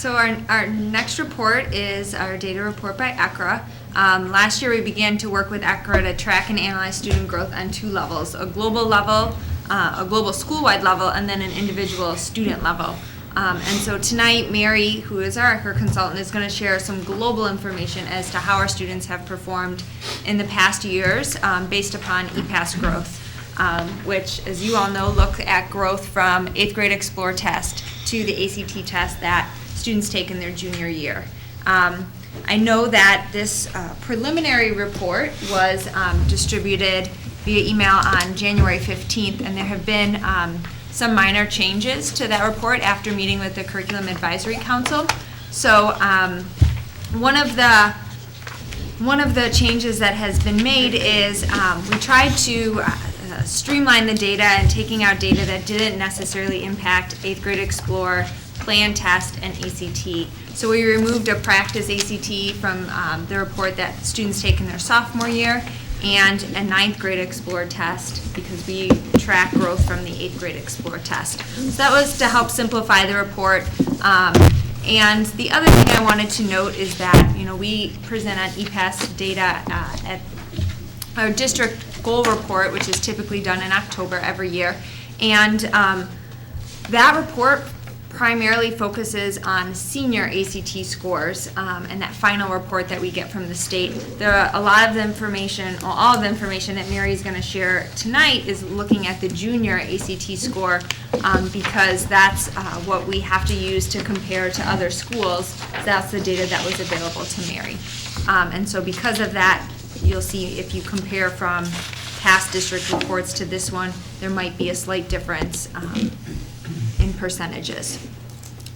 So our next report is our data report by ECRA. Last year we began to work with ECRA to track and analyze student growth on two levels, a global level, a global school-wide level, and then an individual student level. And so tonight, Mary, who is our ECRA consultant, is going to share some global information as to how our students have performed in the past years based upon EPAS growth, which, as you all know, look at growth from 8th grade Explore test to the ACT test that students take in their junior year. I know that this preliminary report was distributed via email on January 15th, and there have been some minor changes to that report after meeting with the Curriculum Advisory Council. So one of the changes that has been made is we tried to streamline the data and taking out data that didn't necessarily impact 8th grade Explore, Plan, Test, and ACT. So we removed a practice ACT from the report that students take in their sophomore year and a 9th grade Explore test because we track growth from the 8th grade Explore test. So that was to help simplify the report. And the other thing I wanted to note is that, we present on EPAS data at our district goal report, which is typically done in October every year. And that report primarily focuses on senior ACT scores and that final report that we get from the state. There are a lot of the information, or all of the information that Mary is going to share tonight is looking at the junior ACT score because that's what we have to use to compare to other schools. That's the data that was available to Mary. And so because of that, you'll see if you compare from past district reports to this one, there might be a slight difference in percentages.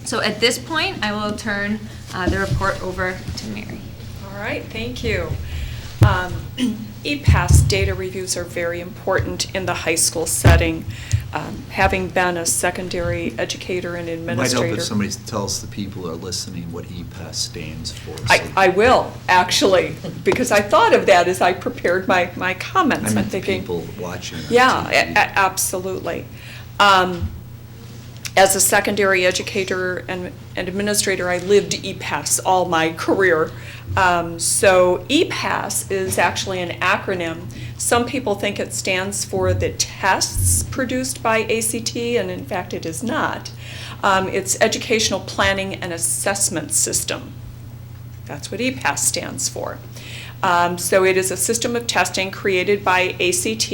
So at this point, I will turn the report over to Mary. All right, thank you. EPAS data reviews are very important in the high school setting. Having been a secondary educator and administrator. It might help if somebody tells the people who are listening what EPAS stands for. I will, actually, because I thought of that as I prepared my comments. I'm thinking, people watching. Yeah, absolutely. As a secondary educator and administrator, I lived EPAS all my career. So EPAS is actually an acronym. Some people think it stands for the tests produced by ACT, and in fact it is not. It's Educational Planning and Assessment System. That's what EPAS stands for. So it is a system of testing created by ACT,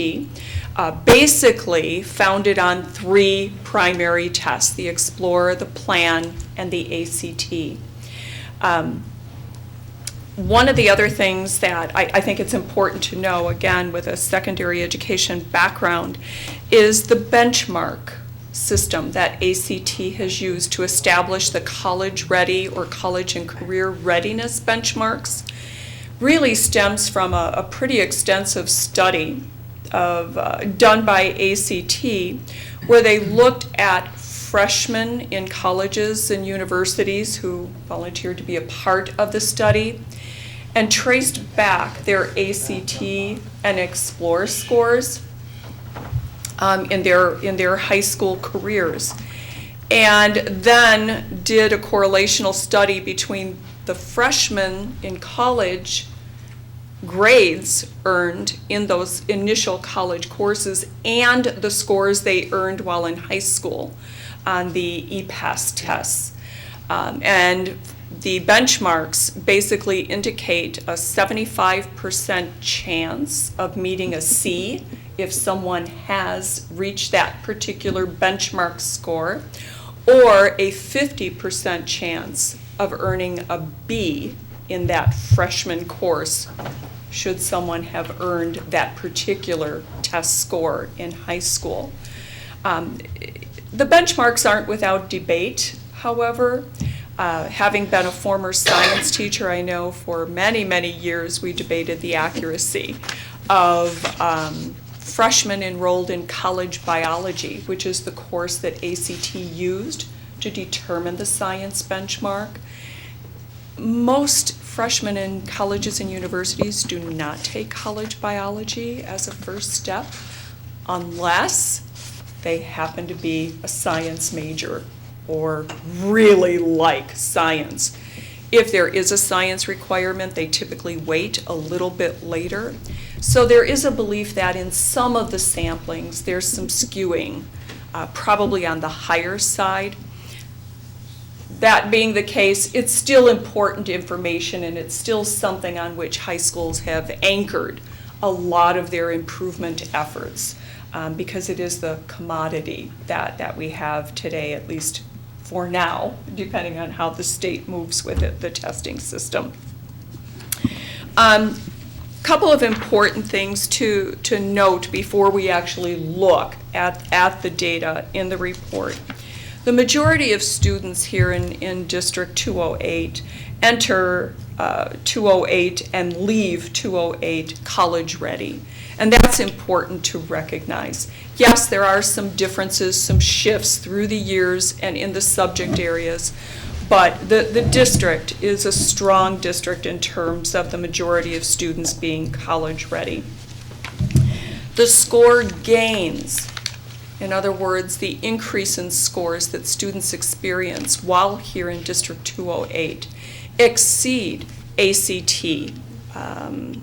basically founded on 3 primary tests, the Explore, the Plan, and the ACT. One of the other things that I think it's important to know, again, with a secondary education background, is the benchmark system that ACT has used to establish the college-ready or college and career readiness benchmarks. Really stems from a pretty extensive study done by ACT where they looked at freshmen in colleges and universities who volunteered to be a part of the study and traced back their ACT and Explore scores in their high school careers, and then did a correlational study between the freshmen in college grades earned in those initial college courses and the scores they earned while in high school on the EPAS tests. And the benchmarks basically indicate a 75% chance of meeting a C if someone has reached that particular benchmark score, or a 50% chance of earning a B in that freshman course should someone have earned that particular test score in high school. The benchmarks aren't without debate, however. Having been a former science teacher, I know for many, many years we debated the accuracy of freshmen enrolled in college biology, which is the course that ACT used to determine the science benchmark. Most freshmen in colleges and universities do not take college biology as a first step unless they happen to be a science major or really like science. If there is a science requirement, they typically wait a little bit later. So there is a belief that in some of the samplings, there's some skewing, probably on the higher side. That being the case, it's still important information, and it's still something on which high schools have anchored a lot of their improvement efforts, because it is the commodity that we have today, at least for now, depending on how the state moves with it, the testing system. Couple of important things to note before we actually look at the data in the report. The majority of students here in District 208 enter 208 and leave 208 college ready. And that's important to recognize. Yes, there are some differences, some shifts through the years and in the subject areas, but the district is a strong district in terms of the majority of students being college ready. The score gains, in other words, the increase in scores that students experience while here in District 208 exceed ACT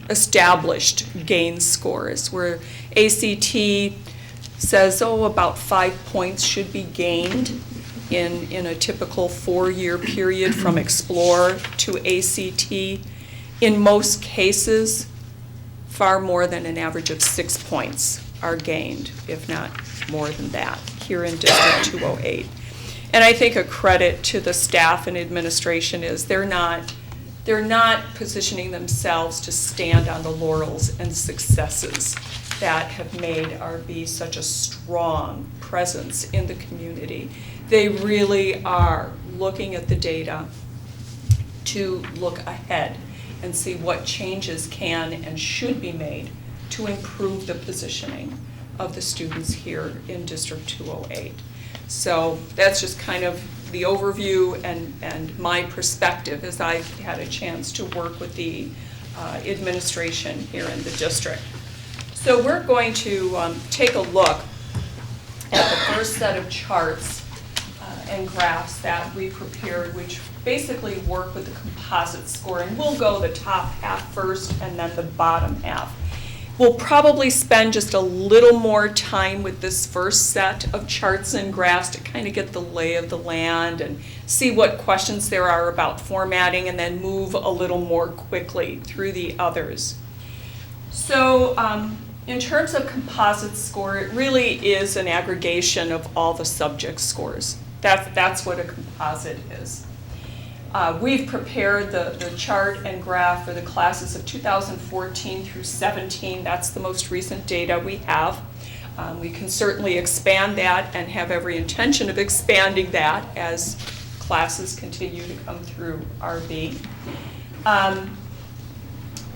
established gain scores, where ACT says, about 5 points should be gained in a typical 4-year period from Explore to ACT. In most cases, far more than an average of 6 points are gained, if not more than that, here in District 208. And I think a credit to the staff and administration is they're not positioning themselves to stand on the laurels and successes that have made RB such a strong presence in the community. They really are looking at the data to look ahead and see what changes can and should be made to improve the positioning of the students here in District 208. So that's just kind of the overview and my perspective as I've had a chance to work with the administration here in the district. So we're going to take a look at the first set of charts and graphs that we prepared, which basically work with the composite scoring. We'll go the top half first and then the bottom half. We'll probably spend just a little more time with this first set of charts and graphs to kind of get the lay of the land and see what questions there are about formatting, and then move a little more quickly through the others. So in terms of composite score, it really is an aggregation of all the subject scores. That's what a composite is. We've prepared the chart and graph for the classes of 2014 through 17. That's the most recent data we have. We can certainly expand that and have every intention of expanding that as classes continue to come through RB.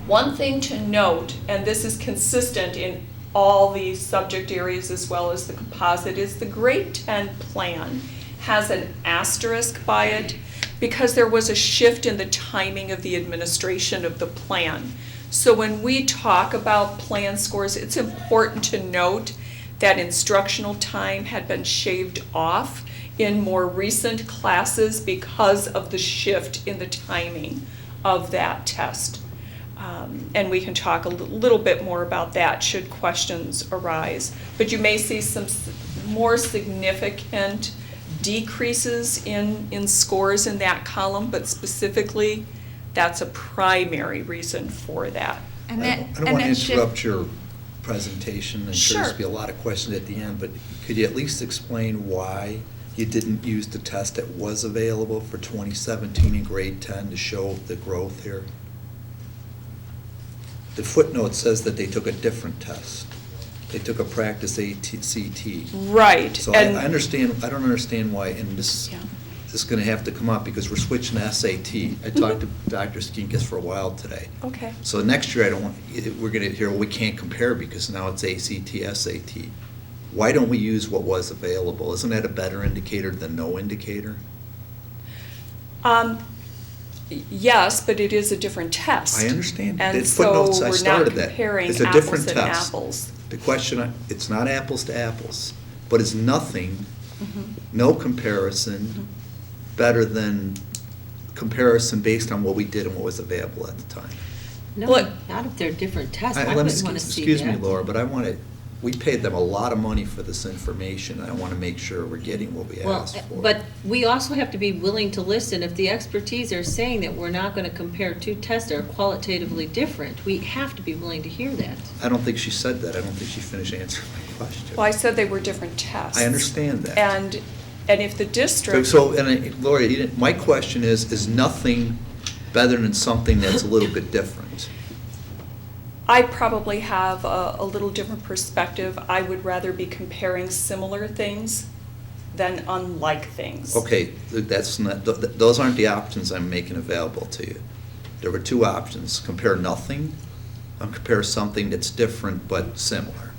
One thing to note, and this is consistent in all the subject areas as well as the composite, is the grade 10 plan has an asterisk by it because there was a shift in the timing of the administration of the plan. So when we talk about plan scores, it's important to note that instructional time had been shaved off in more recent classes because of the shift in the timing of that test. And we can talk a little bit more about that should questions arise. But you may see some more significant decreases in scores in that column, but specifically, that's a primary reason for that. And I don't want to interrupt your presentation. I'm sure there's be a lot of questions at the end, but could you at least explain why you didn't use the test that was available for 2017 in grade 10 to show the growth here? The footnote says that they took a different test. They took a practice CT. Right. So I understand. I don't understand why, and this is going to have to come up because we're switching to SAT. I talked to Dr. Skinkas for a while today. Okay. So next year, we're going to hear, well, we can't compare because now it's ACT, SAT. Why don't we use what was available? Isn't that a better indicator than no indicator? Yes, but it is a different test. I understand. And Footnotes, so I we're started not that. comparing It's a apples different and test. apples. The question, it's not apples to apples, but it's nothing No comparison, better than comparison based on what we did and what was available at the time. No, Well, not if they're different tests. I Let me- wouldn't want to see that. Excuse me, Laura, but we paid them a lot of money for this information, and I want to make sure we're getting what we Well, asked for. but we also have to be willing to listen. If the expertise are saying that we're not going to compare two tests that are qualitatively different, we have to be willing to hear that. I don't think she said that. I don't think she finished answering my question. Well, I said they were different tests. I understand that. And if the district. Laura, my question is nothing better than something that's a little bit different? I probably have a little different perspective. I would rather be comparing similar things than unlike things. Okay, that's not, those aren't the options I'm making available to you. There were two options, compare nothing, and compare something that's different but similar.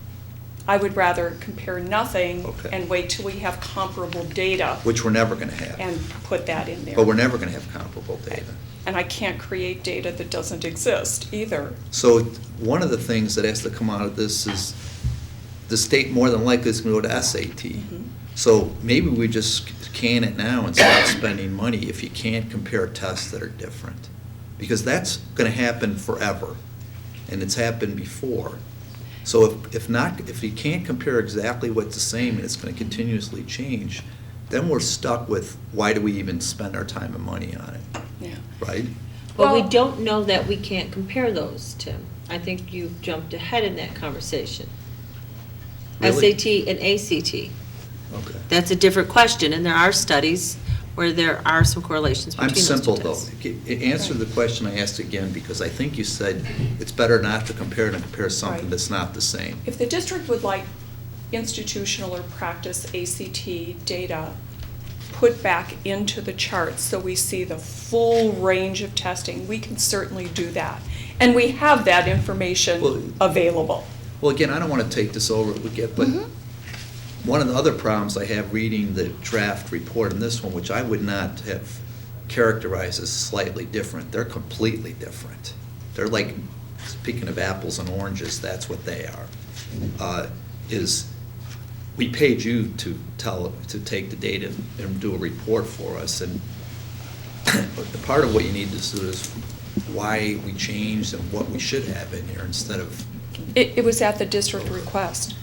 I would rather compare nothing Okay. and wait till we have comparable data Which we're never gonna have. and put that in there. But we're never gonna have comparable data. And I can't create data that doesn't exist either. So one of the things that has to come out of this is the state more than likely is gonna go to SAT. Mhm. So maybe we just can it now and stop spending money if you can't compare tests that are different. Because that's gonna happen forever, and it's happened before. So if you can't compare exactly what's the same and it's gonna continuously change, then we're stuck with, why do we even spend our time and money on it, Yeah. right? But we Well- don't know that we can't compare those, Tim. I think you've jumped ahead in that conversation. Really? SAT and ACT. Okay. That's a different question, and there are studies where there are some correlations between I'm those two simple though. tests. Answer the question I asked again, because I think you said it's better not to compare than compare something Right. that's not the same. If the district would like institutional or practice ACT data put back into the charts so we see the full range of testing, we can certainly do that. And we have that information Well- available. Well, again, I don't want to take this over, but Mhm. one of the other problems I have reading the draft report in this one, which I would not have characterized as slightly different, they're completely different. They're like, speaking of apples and oranges, that's what they are. Is we paid you to take the data and do a report for us, and the part of what you need to do is why we changed and what we should have in here instead of. It was at the district request.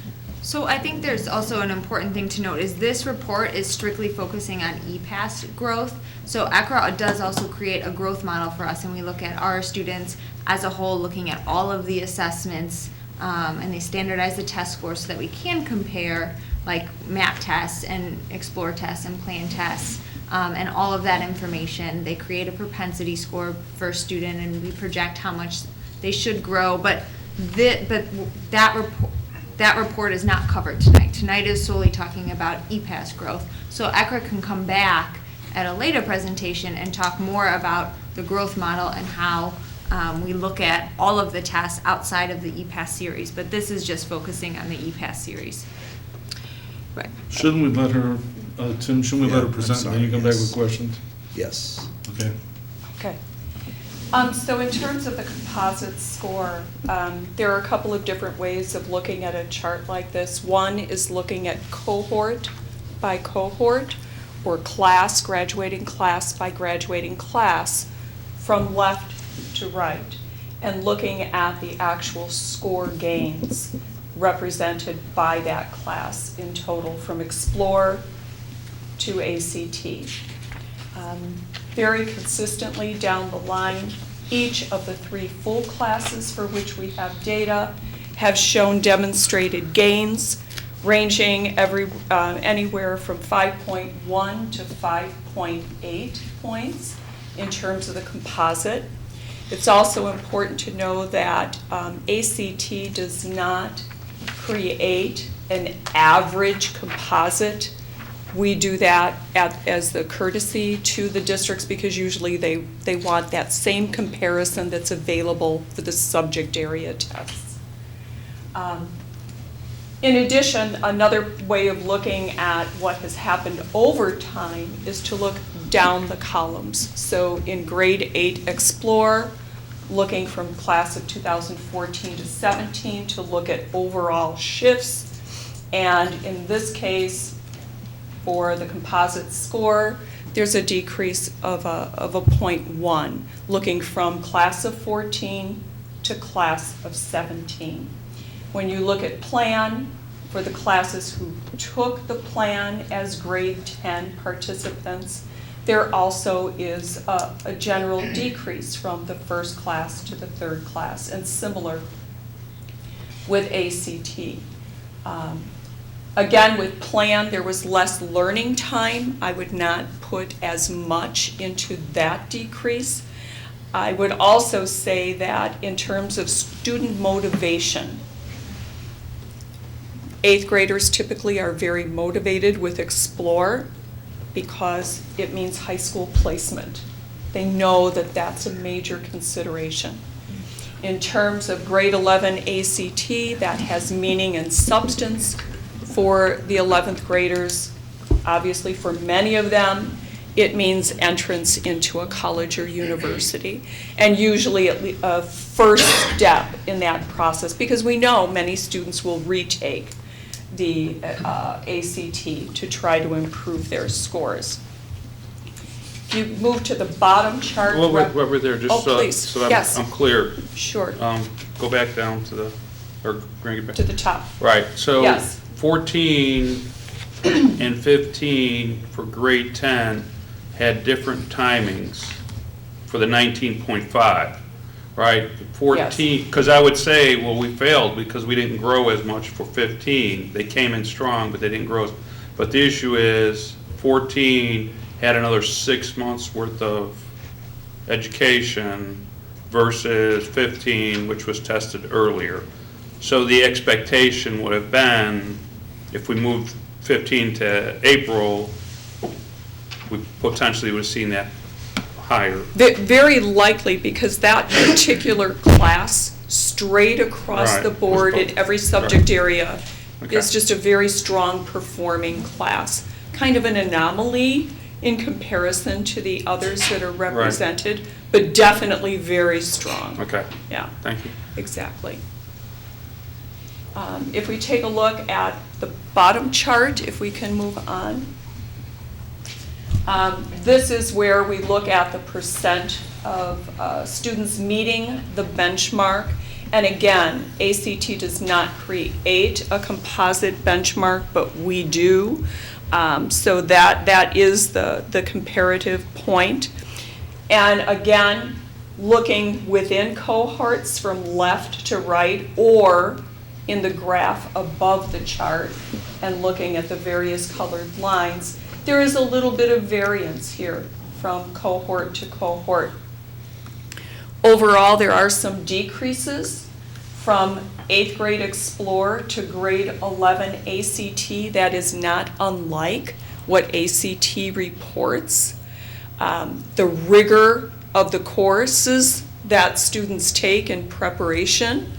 So I think there's also an important thing to note is this report is strictly focusing on EPAS growth. So ECRA does also create a growth model for us, and we look at our students as a whole, looking at all of the assessments, and they standardize the test scores so that we can compare like MAP tests and Explore tests and Plan tests, and all of that information. They create a propensity score for a student, and we project how much they should grow. But that report is not covered tonight. Tonight is solely talking about EPAS growth. So ECRA can come back at a later presentation and talk more about the growth model and how we look at all of the tests outside of the EPAS series. But this is just focusing on the EPAS series. Right. Shouldn't we let her, Tim, shouldn't we let her I'm present and then sorry, you come back yes. with questions? Yes. Okay. Okay. So in terms of the composite score, there are a couple of different ways of looking at a chart like this. One is looking at cohort by cohort, or class, graduating class by graduating class, from left to right, and looking at the actual score gains represented by that class in total from Explore to ACT. Very consistently down the line, each of the three full classes for which we have data have shown demonstrated gains ranging anywhere from 5.1 to 5.8 points in terms of the composite. It's also important to know that ACT does not create an average composite. We do that as the courtesy to the districts because usually they want that same comparison that's available for the subject area tests. In addition, another way of looking at what has happened over time is to look down the columns. So in grade 8 Explore, looking from class of 2014 to 17 to look at overall shifts. And in this case, for the composite score, there's a decrease of a 0.1, looking from class of 14 to class of 17. When you look at plan, for the classes who took the plan as grade 10 participants, there also is a general decrease from the first class to the third class, and similar with ACT. Again, with plan, there was less learning time. I would not put as much into that decrease. I would also say that in terms of student motivation, 8th graders typically are very motivated with Explore because it means high school placement. They know that that's a major consideration. In terms of grade 11 ACT, that has meaning and substance for the 11th graders. Obviously, for many of them, it means entrance into a college or university, and usually a first step in that process, because we know many students will retake the ACT to try to improve their scores. If you move to the bottom chart. Well, we're there, just please. so that Yes. I'm clear. Sure. Go back down to the, or bring it back. To the top. Right, so Yes. 14 and 15 for grade 10 had different timings for the 19.5, right? 14, because I would say, well, we failed because we didn't grow as much for 15. They came in strong, but they didn't grow. But the issue is 14 had another 6 months worth of education versus 15, which was tested earlier. So the expectation would have been, if we moved 15 to April, we potentially would have seen that higher. Very likely, because that particular class, straight across Right. the board in every subject area, Okay. is just a very strong performing class. Kind of an anomaly in comparison to the others that are represented, but definitely very strong. Okay, Yeah, thank you. exactly. If we take a look at the bottom chart, if we can move on. This is where we look at the percent of students meeting the benchmark. And again, ACT does not create a composite benchmark, but we do. So that is the comparative point. And again, looking within cohorts from left to right, or in the graph above the chart, and looking at the various colored lines, there is a little bit of variance here from cohort to cohort. Overall, there are some decreases from 8th grade Explore to grade 11 ACT. That is not unlike what ACT reports. The rigor of the courses that students take in preparation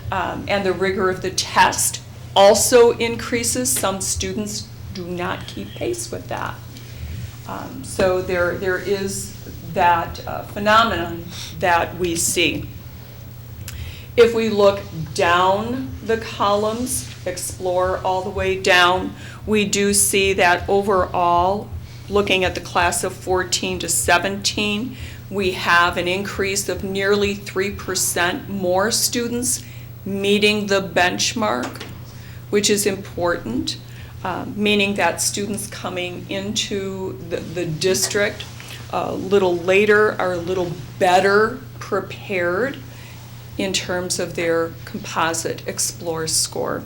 and the rigor of the test also increases. Some students do not keep pace with that. So there is that phenomenon that we see. If we look down the columns, Explore all the way down, we do see that overall, looking at the class of 14 to 17, we have an increase of nearly 3% more students meeting the benchmark, which is important, meaning that students coming into the district a little later are a little better prepared in terms of their composite Explore score.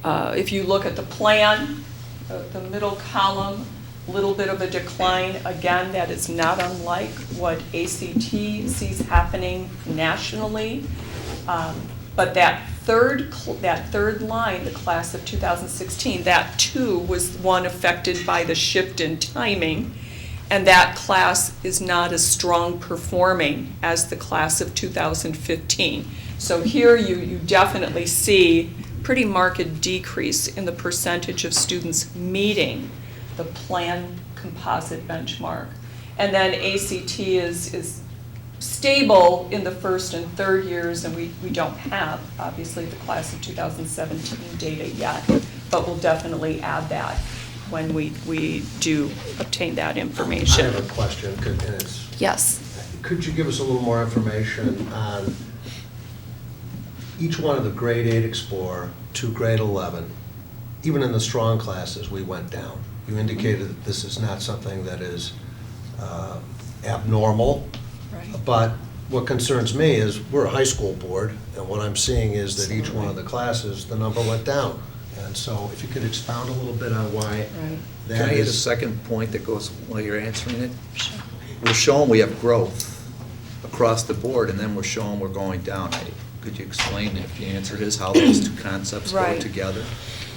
If you look at the plan, the middle column, a little bit of a decline. Again, that is not unlike what ACT sees happening nationally. But that third line, the class of 2016, that too was one affected by the shift in timing, and that class is not as strong performing as the class of 2015. So here you definitely see pretty marked decrease in the percentage of students meeting the plan composite benchmark. And then ACT is stable in the first and third years, and we don't have, obviously, the class of 2017 data yet, but we'll definitely add that when we do obtain that I information. have a question, and it's, Yes. could you give us a little more information on each one of the grade 8 Explorer to grade 11? Even in the strong classes, we went down. You indicated that this is not something that is abnormal, Right. but what concerns me is we're a high school board, and what I'm seeing is that each one of the classes, the number went down. And so if you could expound a little bit on why Right. Can that I get a is. second point that goes while you're answering it? We're showing we have growth across the board, and then we're showing we're going down. Could you explain, if the answer is, how those two concepts go Right. together?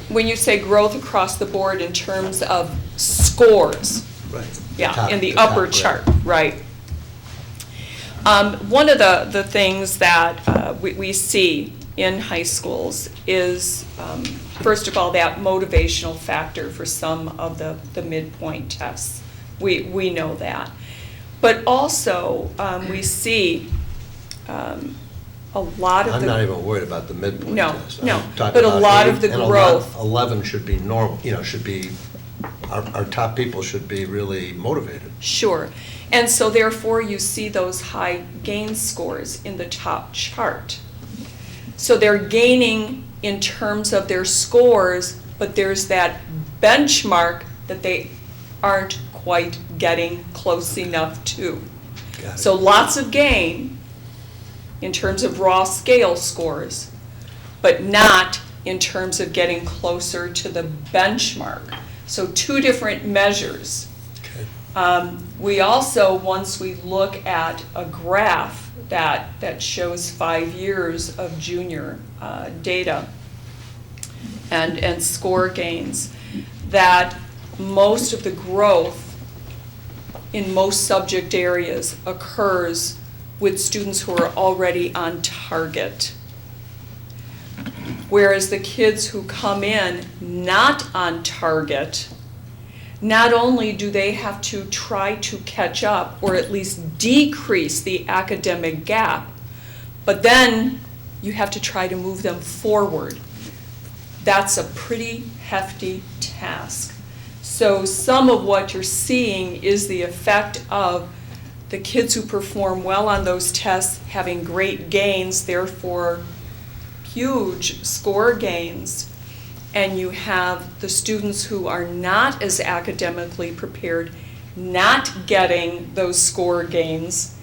When you say growth across the board in terms of scores, Right. yeah, in the The top upper grade. chart, right. One of the things that we see in high schools is, first of all, that motivational factor for some of the midpoint tests. We know that. But also, we see a lot of I'm the... not even worried about the midpoint No, test. no, I'm talking but a about lot 8 of the and growth. 11 should be normal, should be, our top people should be really motivated. Sure. And so therefore, you see those high gain scores in the top chart. So they're gaining in terms of their scores, but there's that benchmark that they aren't quite getting close enough to. Got it. So lots of gain in terms of raw scale scores, but not in terms of getting closer to the benchmark. So two different measures. Okay. We also, once we look at a graph that shows 5 years of junior data and score gains, that most of the growth in most subject areas occurs with students who are already on target. Whereas the kids who come in not on target, not only do they have to try to catch up or at least decrease the academic gap, but then you have to try to move them forward. That's a pretty hefty task. So some of what you're seeing is the effect of the kids who perform well on those tests having great gains, therefore huge score gains, and you have the students who are not as academically prepared not getting those score gains,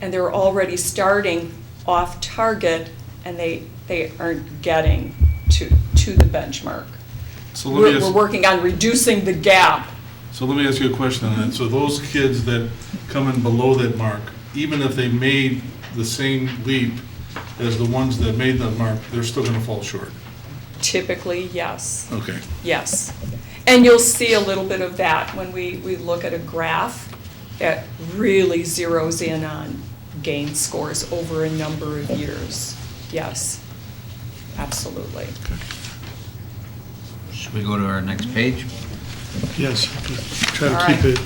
and they're already starting off target, and they aren't getting to the benchmark. So let me We're ask, working on reducing the gap. so let me ask you a question on that. So those kids that come in below that mark, even if they made the same leap as the ones that made that mark, they're still gonna fall short? Typically, yes. Okay. Yes. And you'll see a little bit of that when we look at a graph that really zeroes in on gain scores over a number of years. Yes, absolutely. Should we go to our next page? Yes, try All to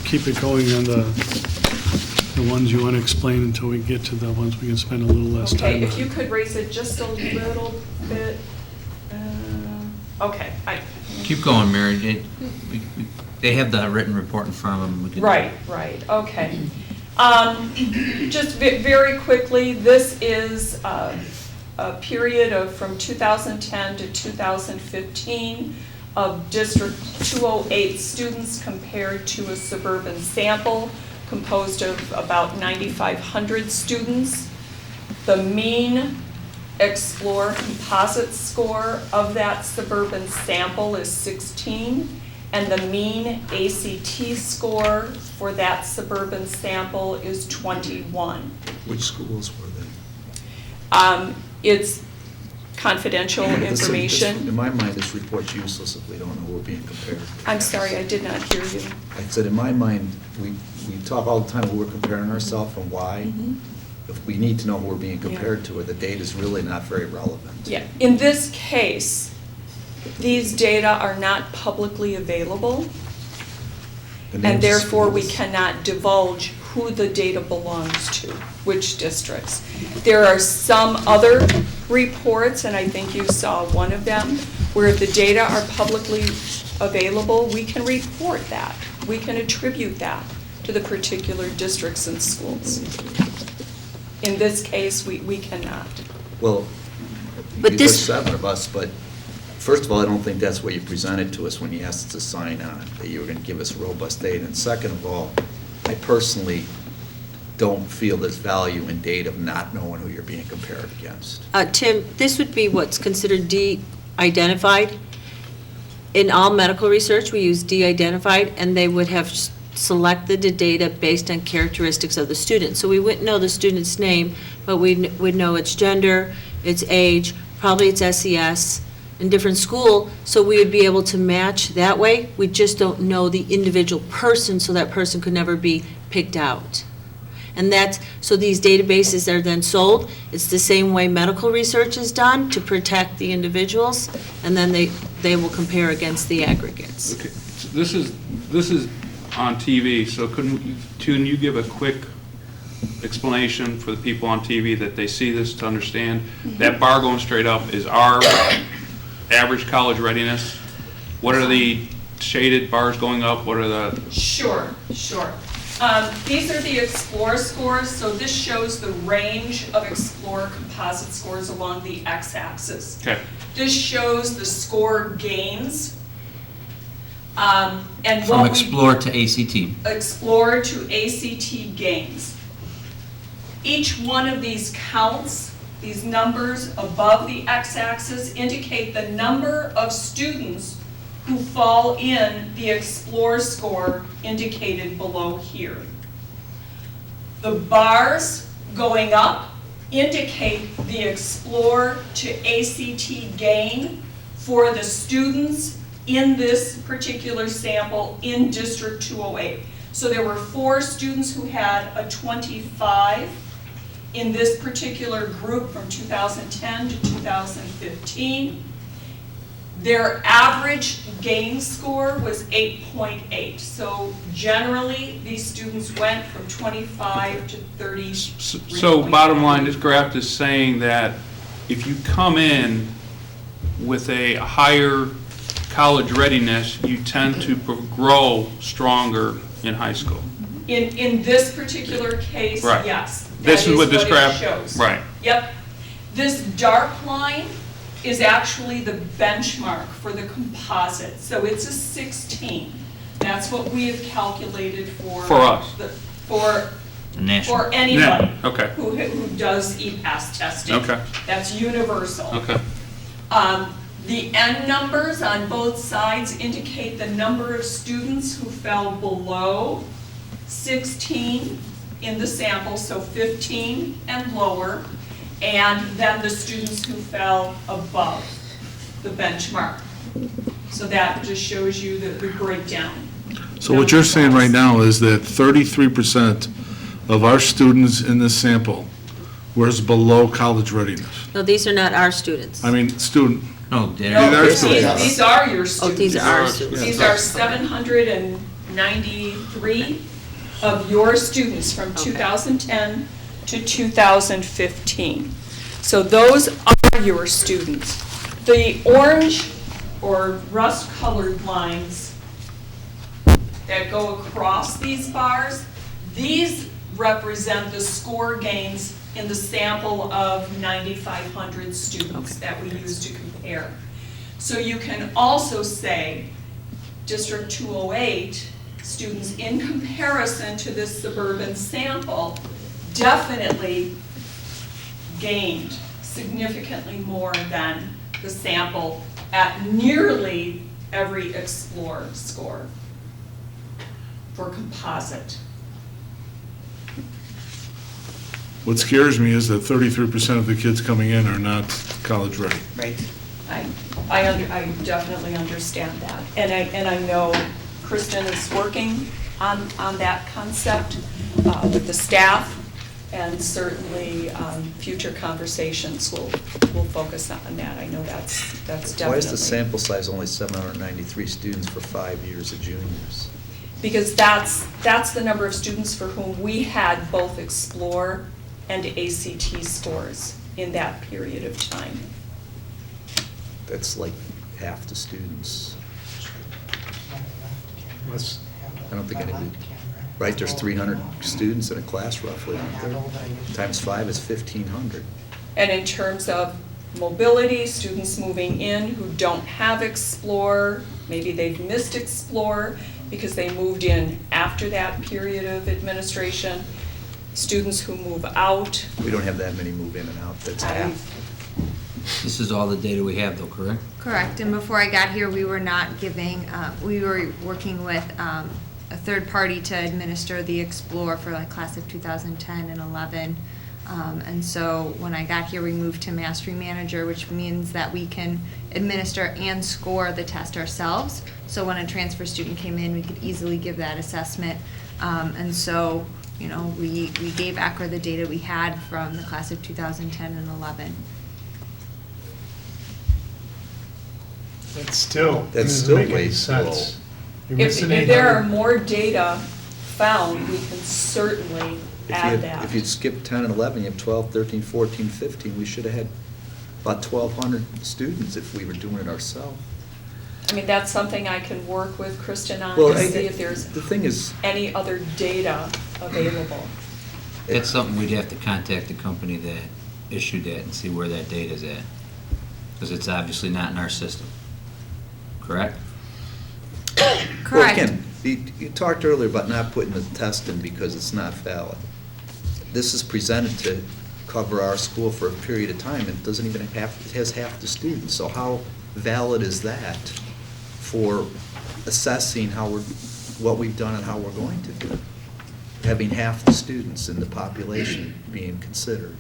keep it going on the ones you want to explain until we get to the ones we can spend a little less time on. Okay, if you could raise it just a little bit. Okay, Keep going, Mary. They have the written report in front of them. We can- right, okay. Just very quickly, this is a period of from 2010 to 2015 of District 208 students compared to a suburban sample composed of about 9,500 students. The mean Explore composite score of that suburban sample is 16, and the mean ACT score for that suburban sample is 21. Which schools were they? It's confidential information. In my mind, this report's useless if we don't know who we're being compared to. I'm sorry, I did not hear you. I said, in my mind, we talk all the time who we're comparing ourselves and why. Mhm. If we need to know who we're being compared to, or the data's really not very relevant. Yeah, in this case, these data are not publicly available, The names and of therefore we schools. cannot divulge who the data belongs to, which districts. There are some other reports, and I think you saw one of them, where if the data are publicly available, we can report that. We can attribute that to the particular districts and schools. In this case, we cannot. Well, But there's this- 7 of us, but first of all, I don't think that's what you presented to us when you asked us to sign on, that you were going to give us robust data. And second of all, I personally don't feel there's value in data of not knowing who you're being compared against. Tim, this would be what's considered de-identified. In all medical research, we use de-identified, and they would have selected the data based on characteristics of the student. So we wouldn't know the student's name, but we would know its gender, its age, probably its SES, in different school, so we would be able to match that way. We just don't know the individual person, so that person could never be picked out. And so these databases are then sold. It's the same way medical research is done to protect the individuals, and then they will compare against the aggregates. Okay, so this is on TV, so can you give a quick explanation for the people on TV that they see this to understand? That bar going straight up is our average college readiness. What are the shaded bars going up? What are the? Sure. These are the Explore scores, so this shows the range of Explore composite scores along the x-axis. Okay. This shows the score gains. And From what Explore to ACT. Explore to ACT gains. Each one of these counts, these numbers above the x-axis, indicate the number of students who fall in the Explore score indicated below here. The bars going up indicate the Explore to ACT gain for the students in this particular sample in District 208. So there were 4 students who had a 25 in this particular group from 2010 to 2015. Their average gain score was 8.8. So generally, these students went from 25 to 30. So bottom line, this graph is saying that if you come in with a higher college readiness, you tend to grow stronger in high school. In this particular case, Right. yes. This that is what this it graph shows. Right. Yep. This dark line is actually the benchmark for the composite. So it's a 16. That's what we have calculated for. For us. For National. For anybody Yeah, okay. who does EPAS testing. Okay. That's universal. Okay. The N numbers on both sides indicate the number of students who fell below 16 in the sample, so 15 and lower, and then the students who fell above the benchmark. So that just shows you the breakdown. So what you're saying right now is that 33% of our students in this sample was below college readiness. No, these are not our students. I mean, student, No, No, they're, These are students. these are your students. These are our students. These are 793 of your students from 2010 to 2015. So those are your students. The orange or rust-colored lines that go across these bars, these represent the score gains in the sample of 9,500 students that we use to compare. So you can also say District 208 students in comparison to this suburban sample definitely gained significantly more than the sample at nearly every Explore score for composite. what scares me is that 33% of the kids coming in are not college ready. Right. I definitely understand that. And I know Kristen is working on that concept with the staff, and certainly future conversations will focus on that. I know that's definitely. Why is the sample size only 793 students for 5 years of juniors? Because that's the number of students for whom we had both Explore and ACT scores in that period of time. That's like half the students. I don't think anybody, right, there's 300 students in a class roughly, aren't there? Times 5 is 1,500. And in terms of mobility, students moving in who don't have Explore, maybe they've missed Explore because they moved in after that period of administration, students who move out. We don't have that many move in and out, that's half. This is all the data we have though, correct? Correct, and before I got here, we were not giving, we were working with a third party to administer the Explore for like class of 2010 and 11. And so when I got here, we moved to Mastery Manager, which means that we can administer and score the test ourselves. So when a transfer student came in, we could easily give that assessment. And so, you know, we gave ECRA the data we had from the class of 2010 and 11. That's still That's doesn't still make way any too sense. You're If missing there are 800. more data found, we can certainly add that. If you'd skip 10 and 11, you have 12, 13, 14, 15, we should have had about 1,200 students if we were doing it ourselves. I mean, that's something I can work with Kristen on Well, to see if there's the thing is, any other data available. That's something we'd have to contact the company that issued that and see where that data's at. Because it's obviously not in our system. Correct? well, Correct. again, you talked earlier about not putting the test in because it's not valid. This is presented to cover our school for a period of time, and it doesn't even have, it has half the students. So how valid is that for assessing how we're, what we've done and how we're going to do? Having half the students in the population being considered.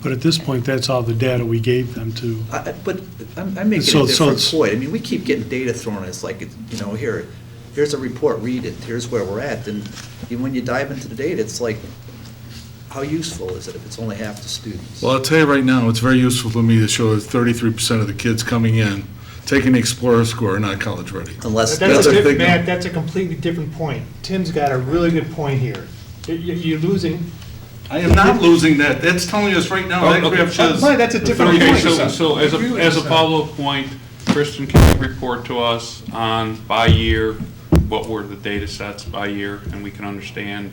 But at this point, that's all the data we gave them to. But I'm making So- a so different it's- point. I mean, we keep getting data thrown at us like, you know, here's a report, read it, here's where we're at. And when you dive into the data, it's like, how useful is it if it's only half the students? Well, I'll tell you right now, it's very useful for me to show that 33% of the kids coming in, taking the Explorer score, are not college ready. Unless the That's a other big. Matt, that's a completely different point. Tim's got a really good point here. You're losing. I am not losing that. That's telling us right now, that Okay. graph says. Mike, that's a different Okay, point. so as a follow-up point, Kristen, can you report to us on by year, what were the data sets by year, and we can understand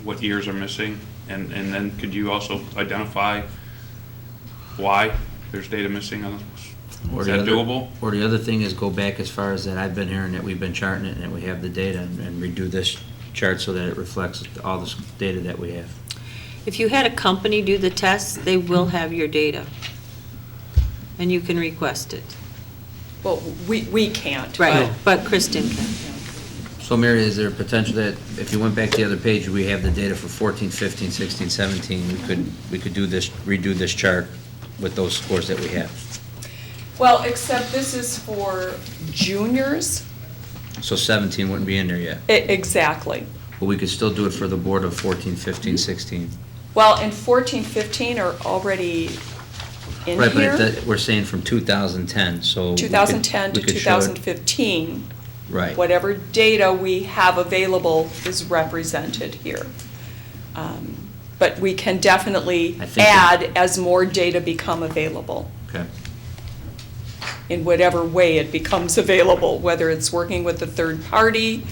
what years are missing? And then could you also identify why there's data missing on this? Is that doable? Or the other thing is go back as far as that I've been hearing that we've been charting it and that we have the data and redo this chart so that it reflects all this data that we have. If you had a company do the test, they will have your data, and you can request it. Well, we can't. Right, but Kristen can. So Mary, is there a potential that if you went back to the other page, we have the data for 14, 15, 16, 17, we could do this, redo this chart with those scores that we have? Well, except this is for juniors. So 17 wouldn't be in there yet, Exactly. but we could still do it for the board of 14, 15, 16. Well, and 14, 15 are already in Right, here. but we're saying from 2010, so. we could- 2010 to we could show it- 2015. Right. Whatever data we have available is represented here. But we can definitely I think that- add as more data become available, Okay. in whatever way it becomes available, whether it's working with a third party,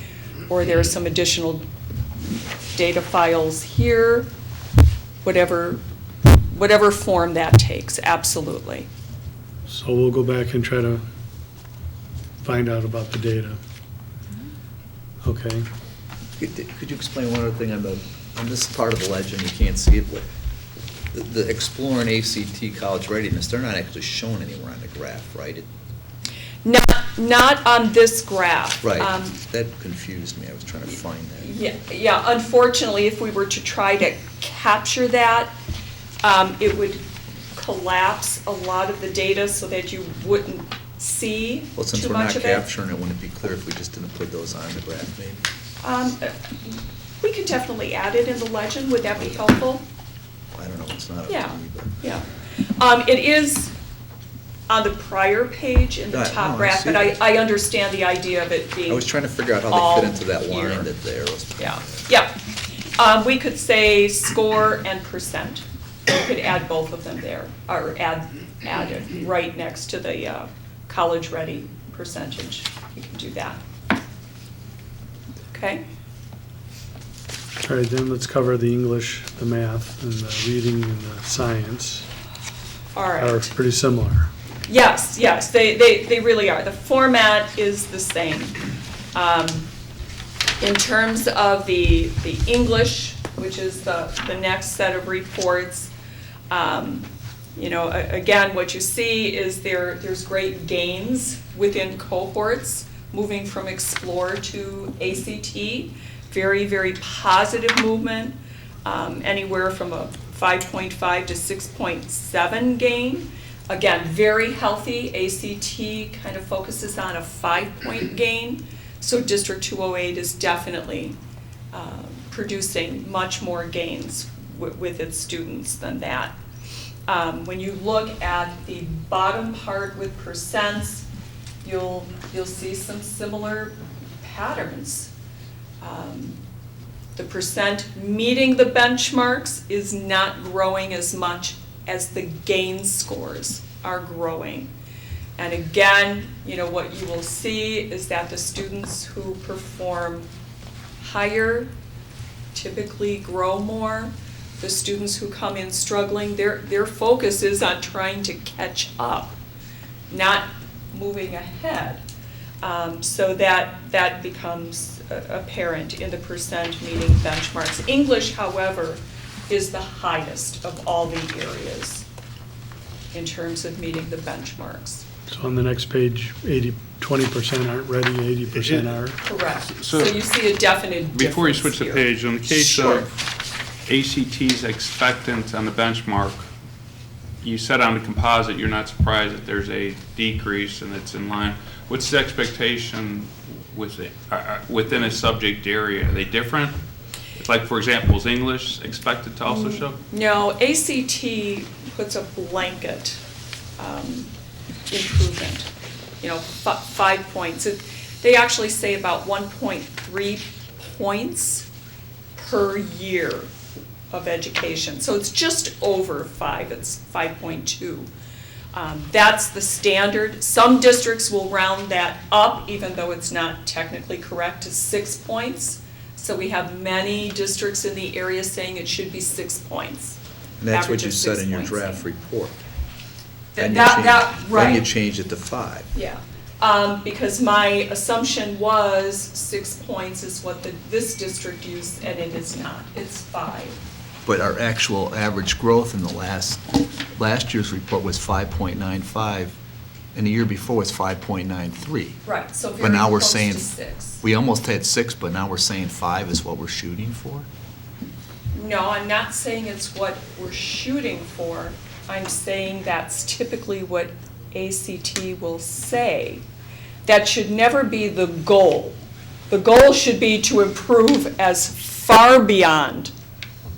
or there's some additional data files here, whatever form that takes, absolutely. So we'll go back and try to find out about the data. Okay. Could you explain one other thing on this part of the legend, you can't see it, but the Explore and ACT college readiness, they're not actually shown anywhere on the graph, right? Not on this graph. Right, that confused me, I was trying to find that. Yeah, unfortunately, if we were to try to capture that, it would collapse a lot of the data so that you wouldn't see Well, since too we're much not of it. capturing it, wouldn't it be clear if we just didn't put those on the graph, maybe? We could definitely add it in the legend, would that be helpful? I don't know, it's not up to Yeah, me, but. yeah. It is on the prior page in the Yeah, top no, I graph, see but that. I understand the idea of it being. I was trying to figure out how all they fit into that here. line that the arrows. Yeah. We could say score and percent. We could add both of them there, or add it right next to the college-ready percentage. You can do that. Okay? All right, then let's cover the English, the math, and the reading and the science. All right. Are pretty similar. Yes, they really are. The format is the same. In terms of the English, which is the next set of reports, again, what you see is there's great gains within cohorts, moving from Explore to ACT. Very, very positive movement, anywhere from a 5.5 to 6.7 gain. Again, very healthy. ACT kind of focuses on a 5-point gain. So District 208 is definitely producing much more gains with its students than that. When you look at the bottom part with percents, you'll see some similar patterns. The percent meeting the benchmarks is not growing as much as the gain scores are growing. And again, what you will see is that the students who perform higher typically grow more. The students who come in struggling, their focus is on trying to catch up, not moving ahead. So that becomes apparent in the percent meeting benchmarks. English, however, is the highest of all the areas in terms of meeting the benchmarks. So on the next page, 20% aren't ready, 80% are. Correct. So- So you see a definite difference Before you switch the here. page, in the case Sure. of ACT's expectant on the benchmark, you said on the composite, you're not surprised that there's a decrease and it's in line. What's the expectation within a subject area? Are they different? It's like, for example, is English expected to also show? No, ACT puts a blanket improvement, 5 points. They actually say about 1.3 points per year of education. So it's just over 5, it's 5.2. That's the standard. Some districts will round that up, even though it's not technically correct, to 6 points. So we have many districts in the area saying it should be 6 points. And that's what Average you of said 6 in your points. draft report. That, Then you right. changed it to 5. Yeah, because my assumption was 6 points is what this district used, and it is not. It's 5. But our actual average growth in the last year's report was 5.95, and the year before was 5.93. Right, so But very now we're close saying, to 6. we almost had 6, but now we're saying 5 is what we're shooting for? No, I'm not saying it's what we're shooting for. I'm saying that's typically what ACT will say. That should never be the goal. The goal should be to improve as far beyond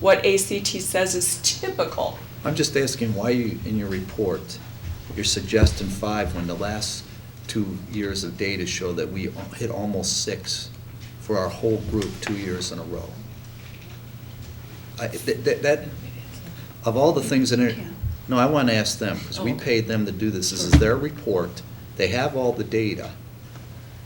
what ACT says is typical. I'm just asking why you, in your report, you're suggesting 5 when the last 2 years of data show that we hit almost 6 for our whole group 2 years in a row. That, of all the things in it, no, I want to ask them, because we paid them to do this. This is their report. They have all the data.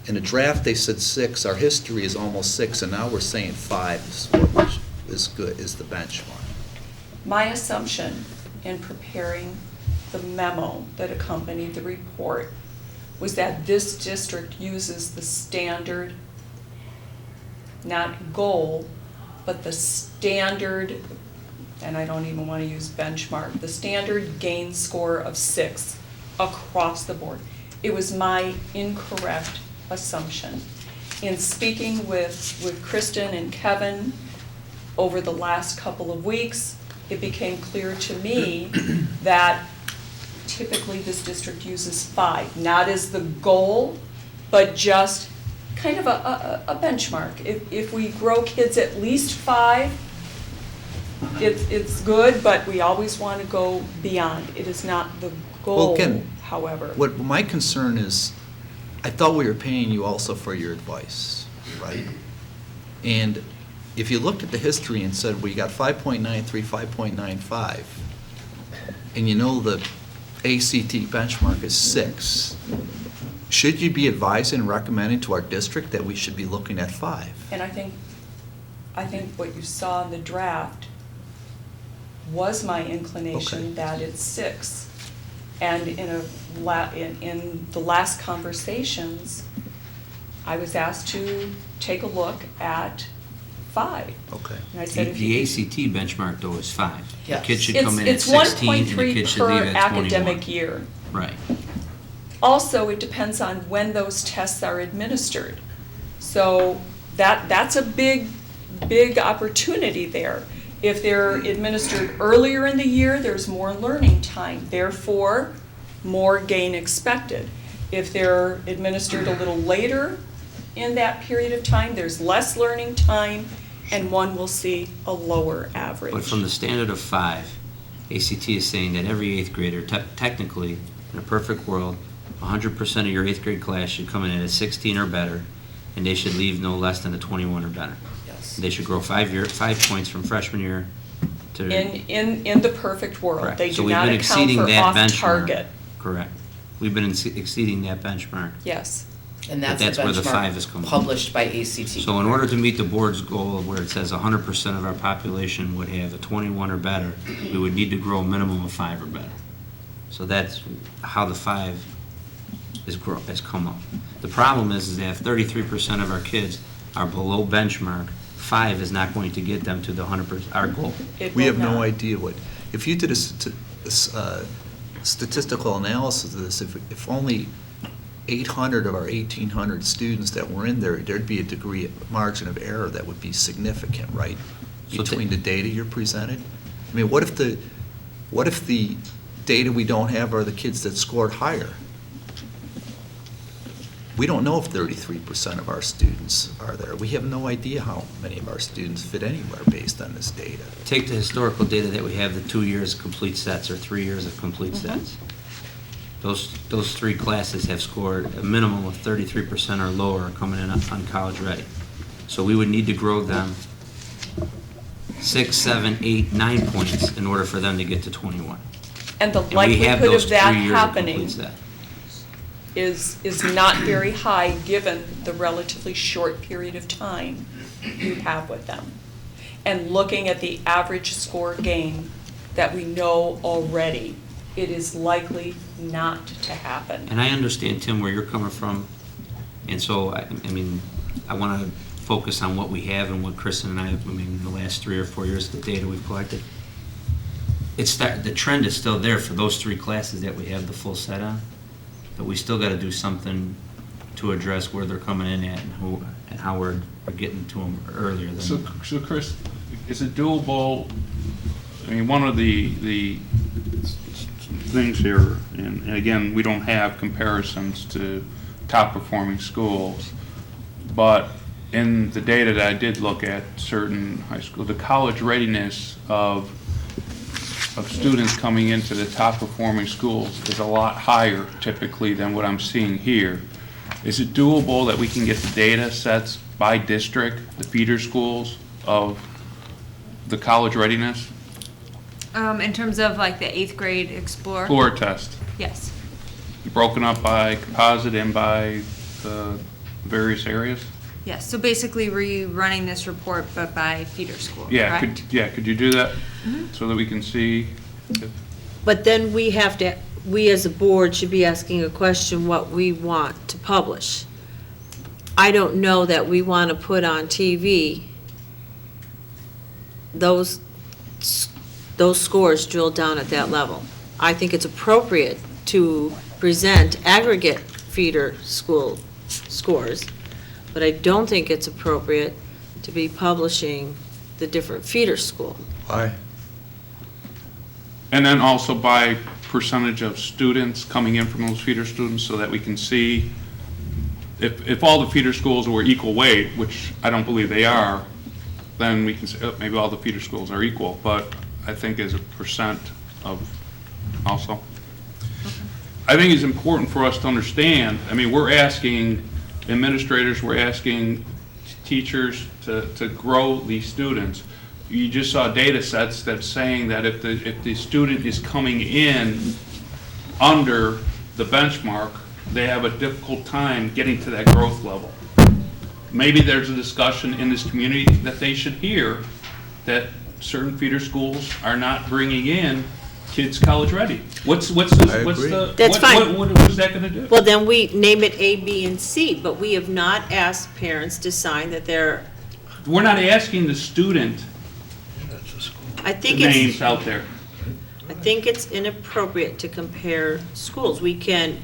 In the draft, they said 6. Our history is almost 6, and now we're saying 5 is what is good, is the benchmark. My assumption in preparing the memo that accompanied the report was that this district uses the standard, not goal, but the standard, and I don't even want to use benchmark, the standard gain score of 6 across the board. It was my incorrect assumption. In speaking with Kristen and Kevin over the last couple of weeks, it became clear to me that typically this district uses 5, not as the goal, but just kind of a benchmark. If we grow kids at least 5, it's good, but we always want to go beyond. It is not the Well, goal, again, however. What my concern is, I thought we were paying you also for your advice, right? And if you looked at the history and said, we got 5.93, 5.95, and you know the ACT benchmark is 6. Should you be advising and recommending to our district that we should be looking at 5? And I think what you saw in the draft was my inclination Okay. that it's 6. And in the last conversations, I was asked to take a look at 5. Okay. And I said, if you The could- ACT benchmark though is 5. The Yes. kid should come in at It's 16 and the 1.3 kid should per leave at 21. academic year. Right. Also, it depends on when those tests are administered. So that's a big opportunity there. If they're administered earlier in the year, there's more learning time, therefore, more gain expected. If they're administered a little later in that period of time, there's less learning time, and one will see a lower average. But from the standard of 5, ACT is saying that every 8th grader, technically, in a perfect world, 100% of your 8th grade class should come in at a 16 or better, and they should leave no less than a 21 or better. Yes. They should grow 5 points from freshman year to... In the perfect world, Correct. they So do we've not been account exceeding for that benchmark. off-target. Correct. We've been exceeding that benchmark. Yes. And But that's the that's where the 5 is benchmark coming. published by ACT. So in order to meet the board's goal of where it says 100% of our population would have a 21 or better, we would need to grow a minimum of 5 or better. So that's how the 5 has come up. The problem is that if 33% of our kids are below benchmark, 5 is not going to get them to the 100%, our goal. It We will have no not. idea what, if you did a statistical analysis of this, if only 800 of our 1,800 students that were in there, there'd be a degree of margin of error that would be significant, right? So Between the data you're presented? I mean, what if the data we don't have are the kids that scored higher? We don't know if 33% of our students are there. We have no idea how many of our students fit anywhere based on this data. Take the historical data that we have, the 2 years complete sets or 3 years of complete sets. Those 3 classes have scored a minimum of 33% or lower coming in on college ready. So we would need to grow them 6, 7, 8, 9 points in order for them to get to 21. And the And we have likelihood those of that 3 years of happening complete set. is not very high, given the relatively short period of time you have with them. And looking at the average score gain that we know already, it is likely not to happen. And I understand, Tim, where you're coming from, and so, I mean, I want to focus on what we have and what Kristen and I mean, the last 3 or 4 years of the data we've collected. The trend is still there for those 3 classes that we have the full set on, but we still got to do something to address where they're coming in at and how we're getting to them earlier than. So Chris, is it doable? I mean, one of the things here, and again, we don't have comparisons to top performing schools, but in the data that I did look at, certain high school, the college readiness of students coming into the top performing schools is a lot higher typically than what I'm seeing here. Is it doable that we can get the data sets by district, the feeder schools of the college readiness? In terms of like the 8th grade Explore? Floor test, Yes. broken up by composite and by the various areas? Yes, so basically rerunning this report but by feeder school, Yeah, correct? could you do that? So that we can see? if- But then we as a board should be asking a question what we want to publish. I don't know that we want to put on TV those scores drilled down at that level. I think it's appropriate to present aggregate feeder school scores, but I don't think it's appropriate to be publishing the different feeder school. Why? And then also by percentage of students coming in from those feeder students so that we can see if all the feeder schools were equal weight, which I don't believe they are, then we can say, oh, maybe all the feeder schools are equal, but I think as a percent of also. I think it's important for us to understand, I mean, we're asking administrators, we're asking teachers to grow these students. You just saw data sets that's saying that if the student is coming in under the benchmark, they have a difficult time getting to that growth level. Maybe there's a discussion in this community that they should hear that certain feeder schools are not bringing in kids college ready. What's the? That's fine. What is that gonna do? Well, then we name it A, B, and C, but we have not asked parents to sign that they're, We're not asking the student I think names it's, out there. I think it's inappropriate to compare schools. We can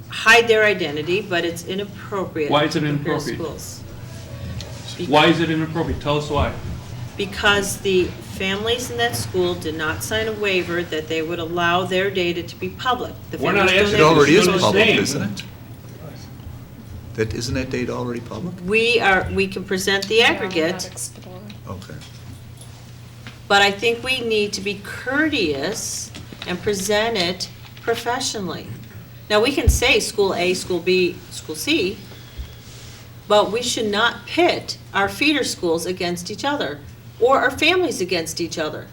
hide their identity, but it's inappropriate. Why is it to compare inappropriate? schools. Why is it inappropriate? Tell us why. Because the families in that school did not sign a waiver that they would allow their data to be public. The We're not families asking It donated already is Students' public, name. isn't it? Isn't that data already public? We can present the aggregate, Okay. but I think we need to be courteous and present it professionally. Now, we can say school A, school B, school C, but we should not pit our feeder schools against each other or our families against each other.